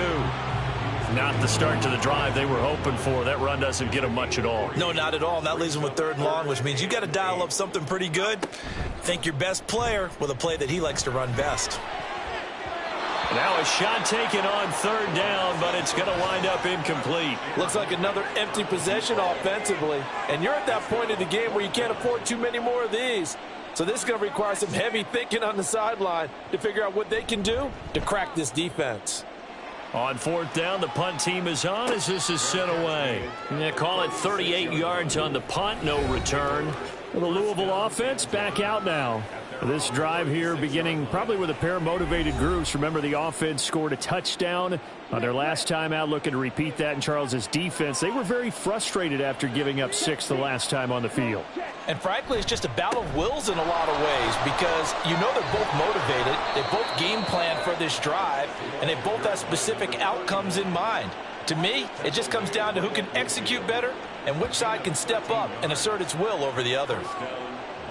Not the start to the drive they were hoping for. That run doesn't get them much at all. No, not at all. And that leaves them with 3rd and long, which means you got to dial up something pretty good. Think your best player with a play that he likes to run best. Now a shot taken on 3rd down, but it's going to wind up incomplete. Looks like another empty possession offensively. And you're at that point in the game where you can't afford too many more of these. So this is going to require some heavy thinking on the sideline to figure out what they can do to crack this defense. On 4th down, the punt team is on as this is sent away. They call it 38 yards on the punt, no return. Well, the Louisville offense back out now. This drive here beginning probably with a pair of motivated groups. Remember, the offense scored a touchdown on their last time out, looking to repeat that in Charles's defense. They were very frustrated after giving up 6 the last time on the field. And frankly, it's just a battle of wills in a lot of ways, because you know they're both motivated. They both game plan for this drive, and they both have specific outcomes in mind. To me, it just comes down to who can execute better and which side can step up and assert its will over the other.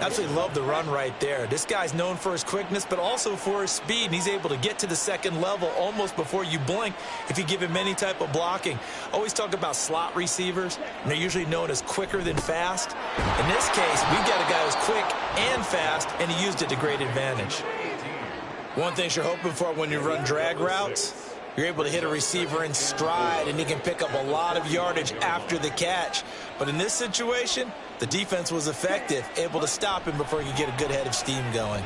Absolutely love the run right there. This guy's known for his quickness, but also for his speed, and he's able to get to the second level almost before you blink if you give him any type of blocking. Always talk about slot receivers, and they're usually known as quicker than fast. In this case, we've got a guy who's quick and fast, and he used it to great advantage. One thing you're hoping for when you run drag routes, you're able to hit a receiver in stride, and he can pick up a lot of yardage after the catch. But in this situation, the defense was effective, able to stop him before he could get a good head of steam going.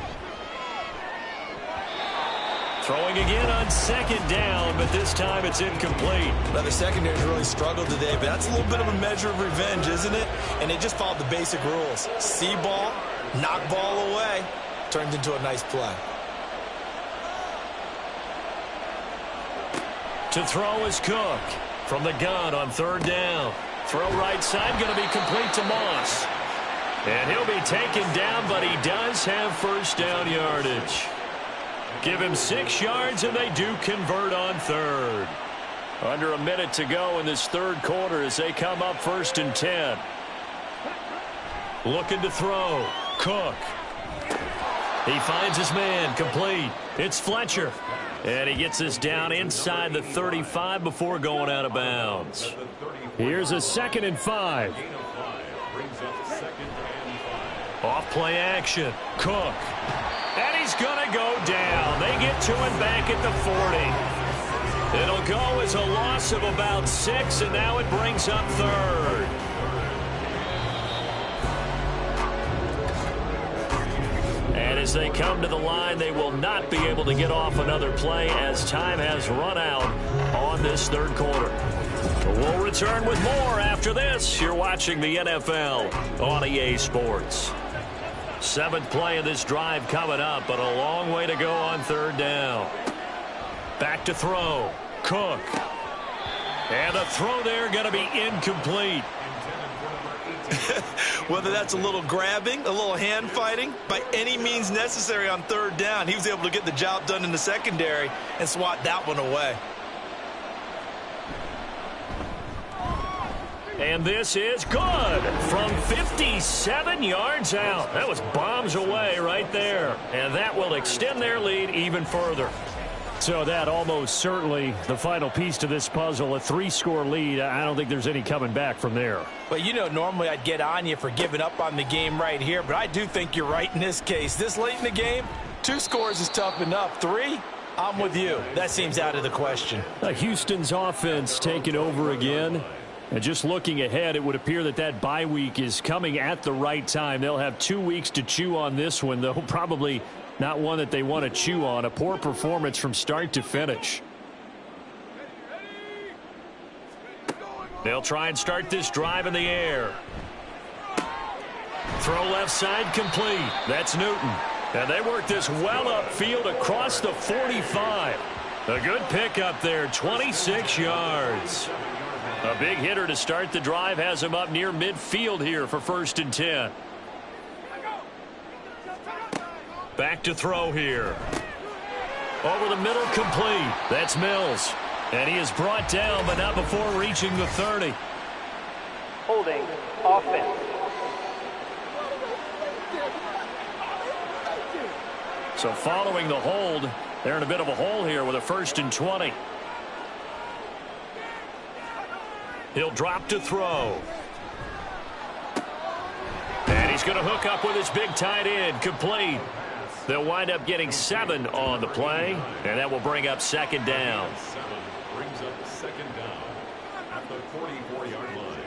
Throwing again on second down, but this time it's incomplete. Now, the secondary's really struggled today, but that's a little bit of a measure of revenge, isn't it? And they just followed the basic rules. See ball, knock ball away, turns into a nice play. To throw is Cook from the gun on third down. Throw right side, going to be complete to Moss. And he'll be taken down, but he does have first down yardage. Give him 6 yards, and they do convert on third. Under a minute to go in this third quarter as they come up 1st and 10. Looking to throw. Cook. He finds his man, complete. It's Fletcher. And he gets this down inside the 35 before going out of bounds. Here's a 2nd and 5. Off play action. Cook. And he's going to go down. They get to him back at the 40. It'll go as a loss of about 6, and now it brings up third. And as they come to the line, they will not be able to get off another play as time has run out on this third quarter. We'll return with more after this. You're watching the NFL on EA Sports. 7th play of this drive coming up, but a long way to go on third down. Back to throw. Cook. And the throw there going to be incomplete. Whether that's a little grabbing, a little hand fighting, by any means necessary on third down, he was able to get the job done in the secondary and swat that one away. And this is good from 57 yards out. That was bombs away right there. And that will extend their lead even further. So that almost certainly the final piece to this puzzle, a 3-score lead. I don't think there's any coming back from there. Well, you know, normally I'd get on you for giving up on the game right here, but I do think you're right in this case. This late in the game, 2 scores is tough enough. 3, I'm with you. That seems out of the question. Houston's offense taking over again. And just looking ahead, it would appear that that bye week is coming at the right time. They'll have 2 weeks to chew on this one, though probably not one that they want to chew on. A poor performance from start to finish. They'll try and start this drive in the air. Throw left side complete. That's Newton. And they work this well upfield across the 45. A good pickup there, 26 yards. A big hitter to start the drive has him up near midfield here for 1st and 10. Back to throw here. Over the middle, complete. That's Mills. And he is brought down, but not before reaching the 30. Holding offense. So following the hold, they're in a bit of a hole here with a 1st and 20. He'll drop to throw. And he's going to hook up with his big tight end, complete. They'll wind up getting 7 on the play, and that will bring up 2nd down. 7 brings up 2nd down at the 44-yard line.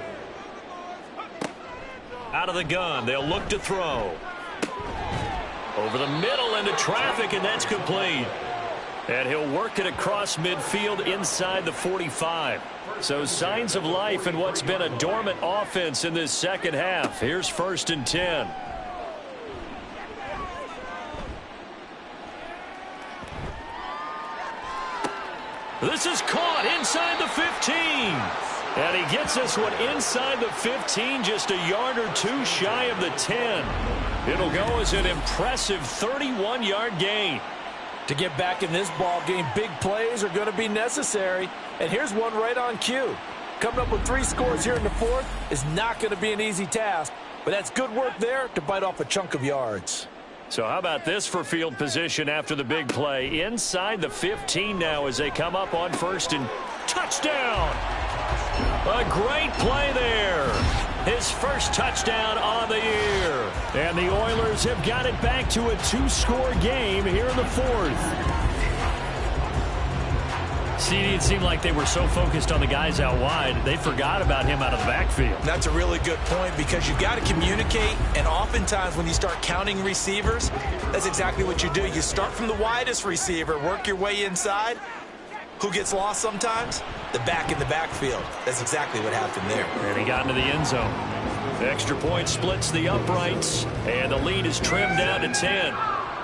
Out of the gun, they'll look to throw. Over the middle into traffic, and that's complete. And he'll work it across midfield inside the 45. So signs of life in what's been a dormant offense in this second half. Here's 1st and 10. This is caught inside the 15. And he gets this one inside the 15, just a yard or 2 shy of the 10. It'll go as an impressive 31-yard gain. To get back in this ball game, big plays are going to be necessary. And here's one right on cue. Coming up with 3 scores here in the 4th is not going to be an easy task. But that's good work there to bite off a chunk of yards. So how about this for field position after the big play? Inside the 15 now as they come up on first and touchdown. A great play there. His first touchdown on the year. And the Oilers have got it back to a 2-score game here in the fourth. See, it seemed like they were so focused on the guys out wide, they forgot about him out of the backfield. That's a really good point because you've got to communicate, and oftentimes when you start counting receivers, that's exactly what you do. You start from the widest receiver, work your way inside. Who gets lost sometimes? The back in the backfield. That's exactly what happened there. And he got into the end zone. The extra point splits the uprights, and the lead is trimmed down to 10.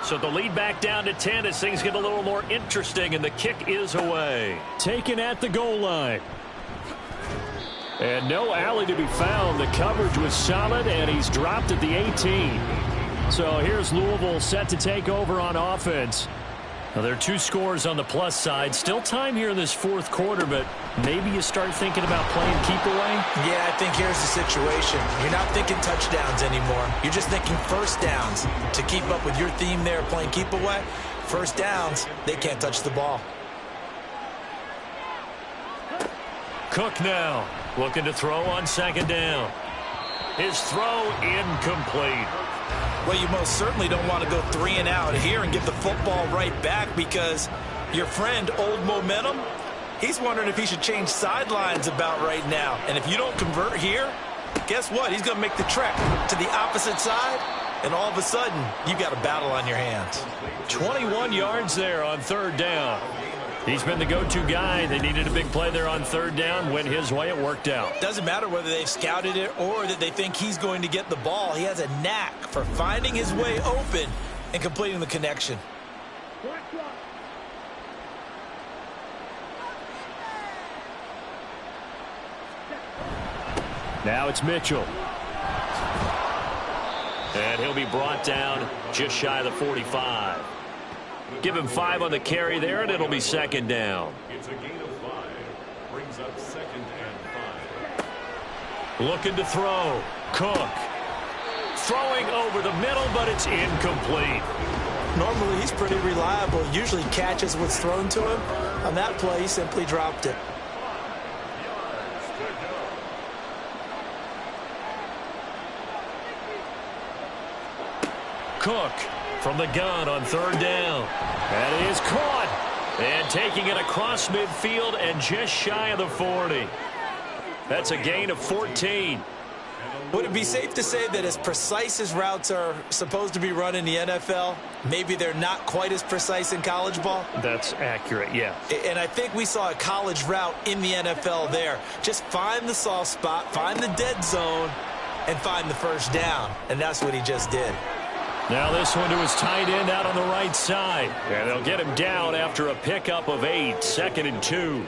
So the lead back down to 10 as things get a little more interesting, and the kick is away. Taken at the goal line. And no alley to be found. The coverage was solid, and he's dropped at the 18. So here's Louisville set to take over on offense. Now, there are 2 scores on the plus side. Still time here in this fourth quarter, but maybe you start thinking about playing keep away? Yeah, I think here's the situation. You're not thinking touchdowns anymore. You're just thinking first downs. To keep up with your theme there, playing keep away, first downs, they can't touch the ball. Cook now looking to throw on second down. His throw incomplete. Well, you most certainly don't want to go 3 and out here and give the football right back because your friend, Old Momentum, he's wondering if he should change sidelines about right now. And if you don't convert here, guess what? He's going to make the trek to the opposite side, and all of a sudden, you've got a battle on your hands. 21 yards there on third down. He's been the go-to guy. They needed a big play there on third down. Went his way. It worked out. Doesn't matter whether they've scouted it or that they think he's going to get the ball. He has a knack for finding his way open and completing the connection. Now it's Mitchell. And he'll be brought down just shy of the 45. Give him 5 on the carry there, and it'll be second down. It's a gain of 5. Brings up 2nd and 5. Looking to throw. Cook. Throwing over the middle, but it's incomplete. Normally, he's pretty reliable. Usually catches what's thrown to him. On that play, he simply dropped it. Cook from the gun on third down. And he is caught. And taking it across midfield and just shy of the 40. That's a gain of 14. Would it be safe to say that as precise as routes are supposed to be run in the NFL, maybe they're not quite as precise in college ball? That's accurate, yeah. And I think we saw a college route in the NFL there. Just find the soft spot, find the dead zone, and find the first down. And that's what he just did. Now this one to his tight end out on the right side. And they'll get him down after a pickup of 8, 2nd and 2.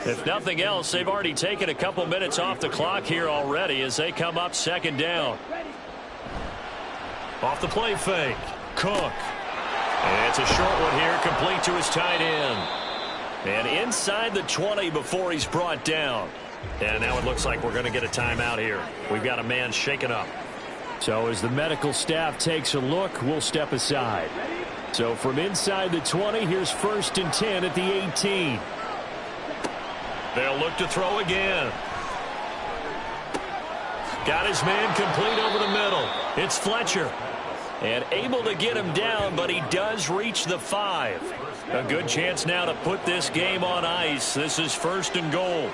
If nothing else, they've already taken a couple minutes off the clock here already as they come up second down. Off the play fake. Cook. And it's a short one here, complete to his tight end. And inside the 20 before he's brought down. And now it looks like we're going to get a timeout here. We've got a man shaken up. So as the medical staff takes a look, we'll step aside. So from inside the 20, here's 1st and 10 at the 18. They'll look to throw again. Got his man complete over the middle. It's Fletcher. And able to get him down, but he does reach the 5. A good chance now to put this game on ice. This is 1st and goal.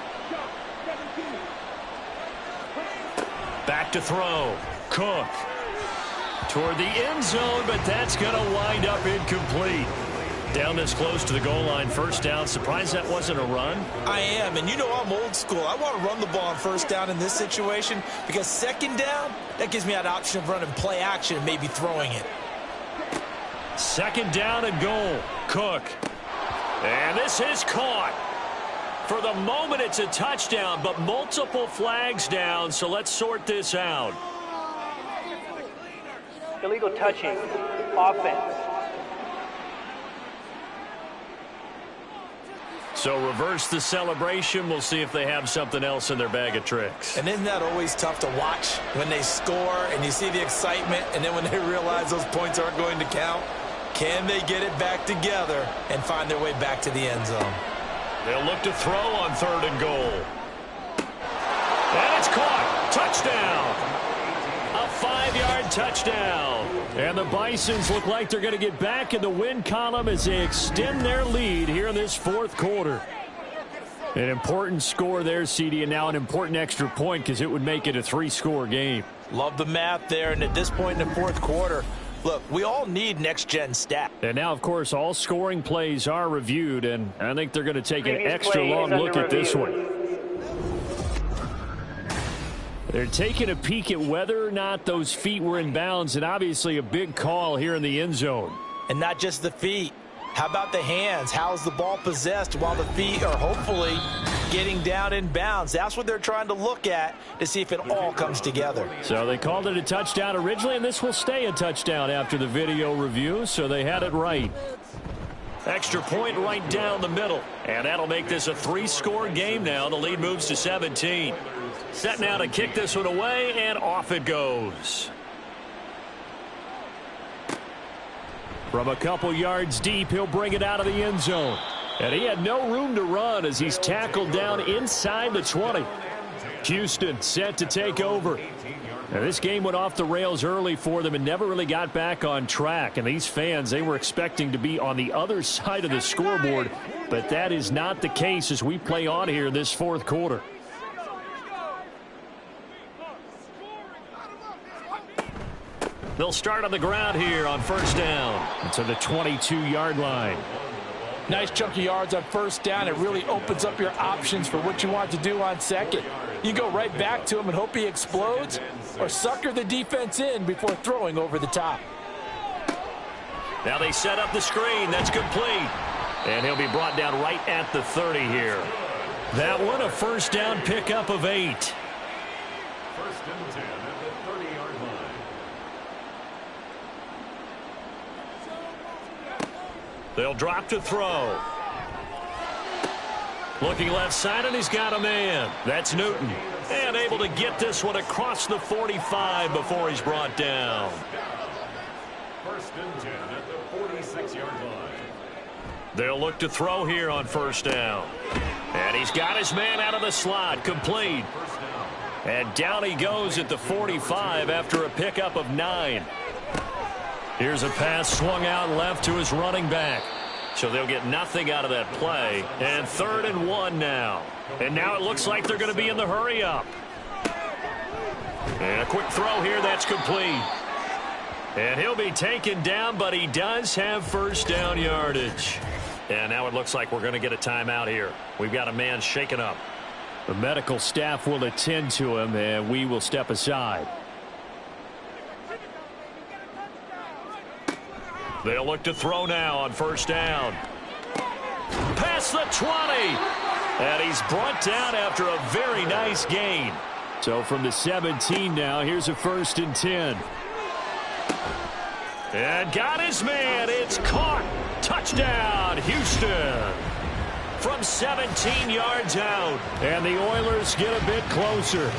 Back to throw. Cook. Toward the end zone, but that's going to wind up incomplete. Down this close to the goal line, first down. Surprised that wasn't a run? I am, and you know I'm old school. I want to run the ball on first down in this situation because second down, that gives me that option of running play action and maybe throwing it. Second down and goal. Cook. And this is caught. For the moment, it's a touchdown, but multiple flags down, so let's sort this out. Illegal touching. Offense. So reverse the celebration. We'll see if they have something else in their bag of tricks. And isn't that always tough to watch when they score and you see the excitement, and then when they realize those points aren't going to count? Can they get it back together and find their way back to the end zone? They'll look to throw on 3rd and goal. And it's caught. Touchdown. A 5-yard touchdown. And the Bisons look like they're going to get back in the win column as they extend their lead here in this 4th quarter. An important score there, CD, and now an important extra point because it would make it a 3-score game. Love the math there, and at this point in the 4th quarter, look, we all need next-gen stats. And now, of course, all scoring plays are reviewed, and I think they're going to take an extra long look at this one. They're taking a peek at whether or not those feet were in bounds, and obviously a big call here in the end zone. And not just the feet. How about the hands? How's the ball possessed while the feet are hopefully getting down in bounds? That's what they're trying to look at to see if it all comes together. So they called it a touchdown originally, and this will stay a touchdown after the video review, so they had it right. Extra point right down the middle. And that'll make this a 3-score game now. The lead moves to 17. Set now to kick this one away, and off it goes. From a couple yards deep, he'll bring it out of the end zone. And he had no room to run as he's tackled down inside the 20. Houston set to take over. Now, this game went off the rails early for them and never really got back on track. And these fans, they were expecting to be on the other side of the scoreboard. But that is not the case as we play on here in this 4th quarter. They'll start on the ground here on 1st down. To the 22-yard line. Nice chunk of yards on 1st down. It really opens up your options for what you want to do on 2nd. You go right back to him and hope he explodes, or sucker the defense in before throwing over the top. Now they set up the screen. That's complete. And he'll be brought down right at the 30 here. That one a 1st down pickup of 8. 1st and 10 at the 30-yard line. They'll drop to throw. Looking left side, and he's got a man. That's Newton. And able to get this one across the 45 before he's brought down. 1st and 10 at the 46-yard line. They'll look to throw here on 1st down. And he's got his man out of the slot. Complete. And down he goes at the 45 after a pickup of 9. Here's a pass swung out left to his running back. So they'll get nothing out of that play. And 3rd and 1 now. And now it looks like they're going to be in the hurry up. And a quick throw here. That's complete. And he'll be taken down, but he does have 1st down yardage. And now it looks like we're going to get a timeout here. We've got a man shaken up. The medical staff will attend to him, and we will step aside. They'll look to throw now on 1st down. Past the 20. And he's brought down after a very nice gain. So from the 17 now, here's a 1st and 10. And got his man. It's caught. Touchdown, Houston. From 17 yards out. And the Oilers get a bit closer.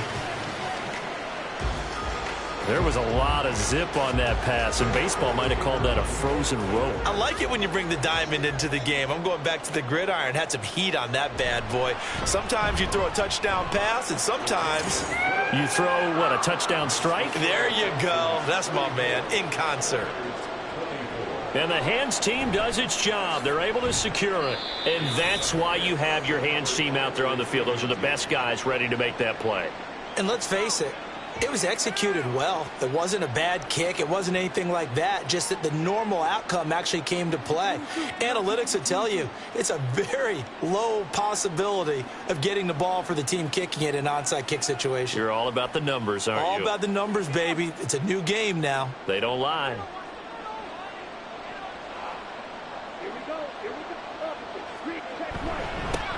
There was a lot of zip on that pass, and baseball might have called that a frozen rope. I like it when you bring the diamond into the game. I'm going back to the gridiron. Had some heat on that bad boy. Sometimes you throw a touchdown pass, and sometimes you throw, what, a touchdown strike? There you go. That's my man, in concert. And the hands team does its job. They're able to secure it. And that's why you have your hands team out there on the field. Those are the best guys ready to make that play. And let's face it, it was executed well. It wasn't a bad kick. It wasn't anything like that. Just that the normal outcome actually came to play. Analytics will tell you it's a very low possibility of getting the ball for the team kicking it in an onside kick situation. You're all about the numbers, aren't you? All about the numbers, baby. It's a new game now. They don't lie.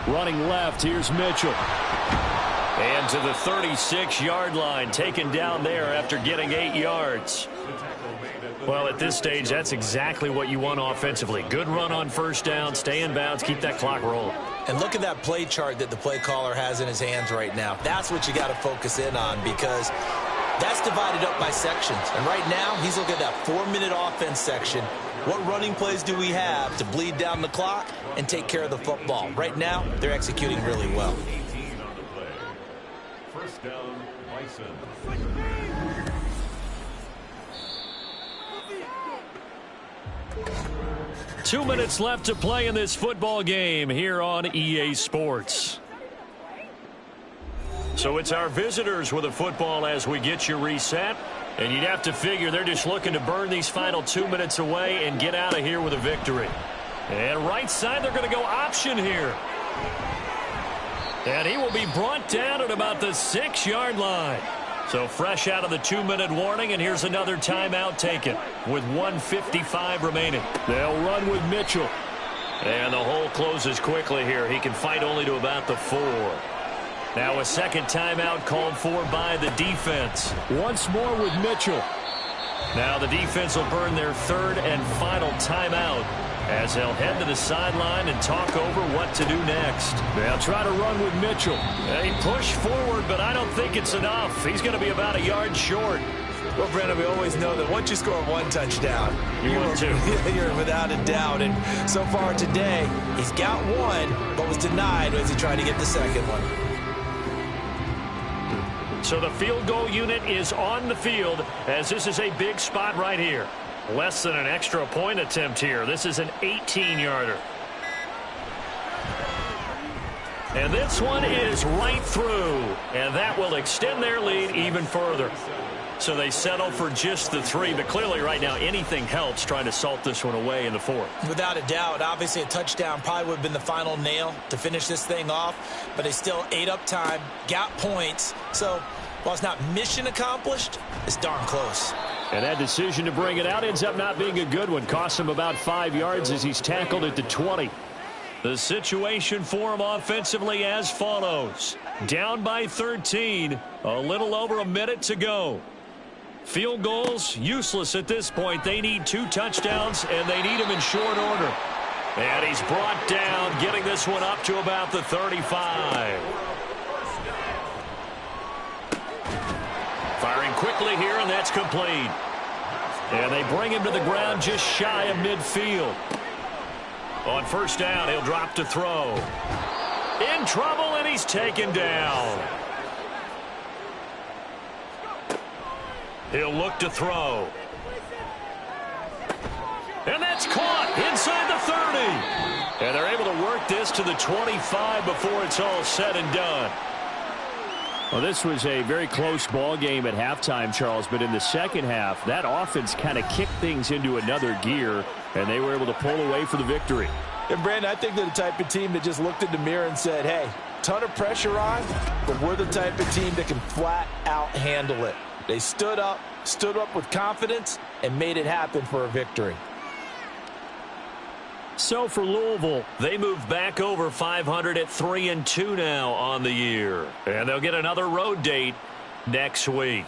Running left, here's Mitchell. And to the 36-yard line, taken down there after getting 8 yards. The tackle made at Well, at this stage, that's exactly what you want offensively. Good run on first down, stay in bounds, keep that clock rolling. And look at that play chart that the play caller has in his hands right now. That's what you got to focus in on, because that's divided up by sections. And right now, he's looking at that 4-minute offense section. What running plays do we have to bleed down the clock and take care of the football? Right now, they're executing really well. 18 on the play. First down, Bison. 2 minutes left to play in this football game here on EA Sports. So it's our visitors with a football as we get you reset. And you'd have to figure they're just looking to burn these final 2 minutes away and get out of here with a victory. And right side, they're going to go option here. And he will be brought down at about the 6-yard line. So fresh out of the 2-minute warning, and here's another timeout taken with 1:55 remaining. They'll run with Mitchell. And the hole closes quickly here. He can fight only to about the 4. Now a second timeout called for by the defense. Once more with Mitchell. Now the defense will burn their third and final timeout as they'll head to the sideline and talk over what to do next. They'll try to run with Mitchell. They push forward, but I don't think it's enough. He's going to be about a yard short. Well, Brandon, we always know that once you score one touchdown, you're without a doubt. And so far today, he's got one, but was denied as he tried to get the second one. So the field goal unit is on the field as this is a big spot right here. Less than an extra point attempt here. This is an 18-yarder. And this one is right through. And that will extend their lead even further. So they settle for just the 3. But clearly right now anything helps trying to salt this one away in the 4th. Without a doubt. Obviously a touchdown probably would have been the final nail to finish this thing off. But they still ate up time, got points. So while it's not mission accomplished, it's darn close. And that decision to bring it out ends up not being a good one. Costs him about 5 yards as he's tackled at the 20. The situation for him offensively as follows. Down by 13. A little over a minute to go. Field goals useless at this point. They need 2 touchdowns, and they need them in short order. And he's brought down, getting this one up to about the 35. Firing quickly here, and that's complete. And they bring him to the ground just shy of midfield. On first down, he'll drop to throw. In trouble, and he's taken down. He'll look to throw. And that's caught inside the 30. And they're able to work this to the 25 before it's all said and done. Well, this was a very close ball game at halftime, Charles, but in the second half, that offense kind of kicked things into another gear, and they were able to pull away for the victory. And, Brandon, I think they're the type of team that just looked in the mirror and said, hey, ton of pressure on, but we're the type of team that can flat out handle it. They stood up with confidence, and made it happen for a victory. So for Louisville, they move back over 500 at 3-2 now on the year. And they'll get another road date next week.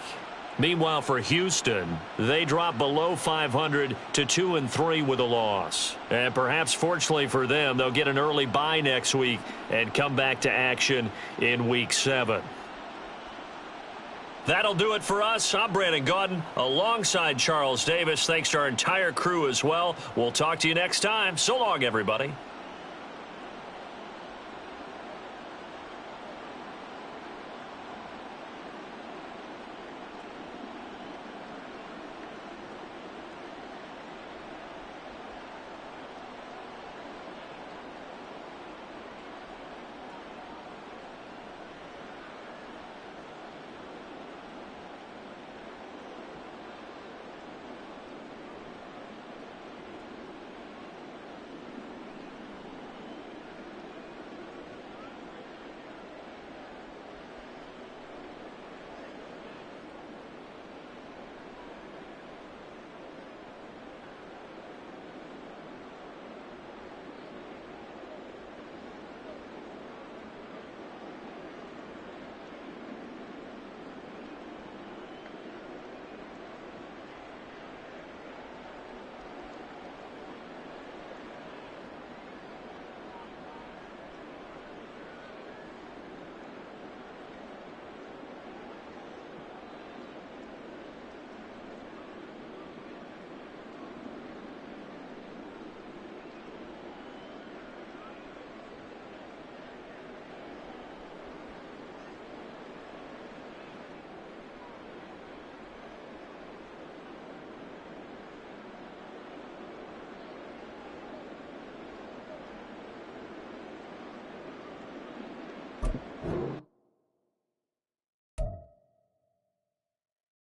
Meanwhile, for Houston, they drop below 500 to 2-3 with a loss. And perhaps fortunately for them, they'll get an early bye next week and come back to action in Week 7. That'll do it for us. I'm Brandon Gaudin alongside Charles Davis. Thanks to our entire crew as well. We'll talk to you next time. So long, everybody.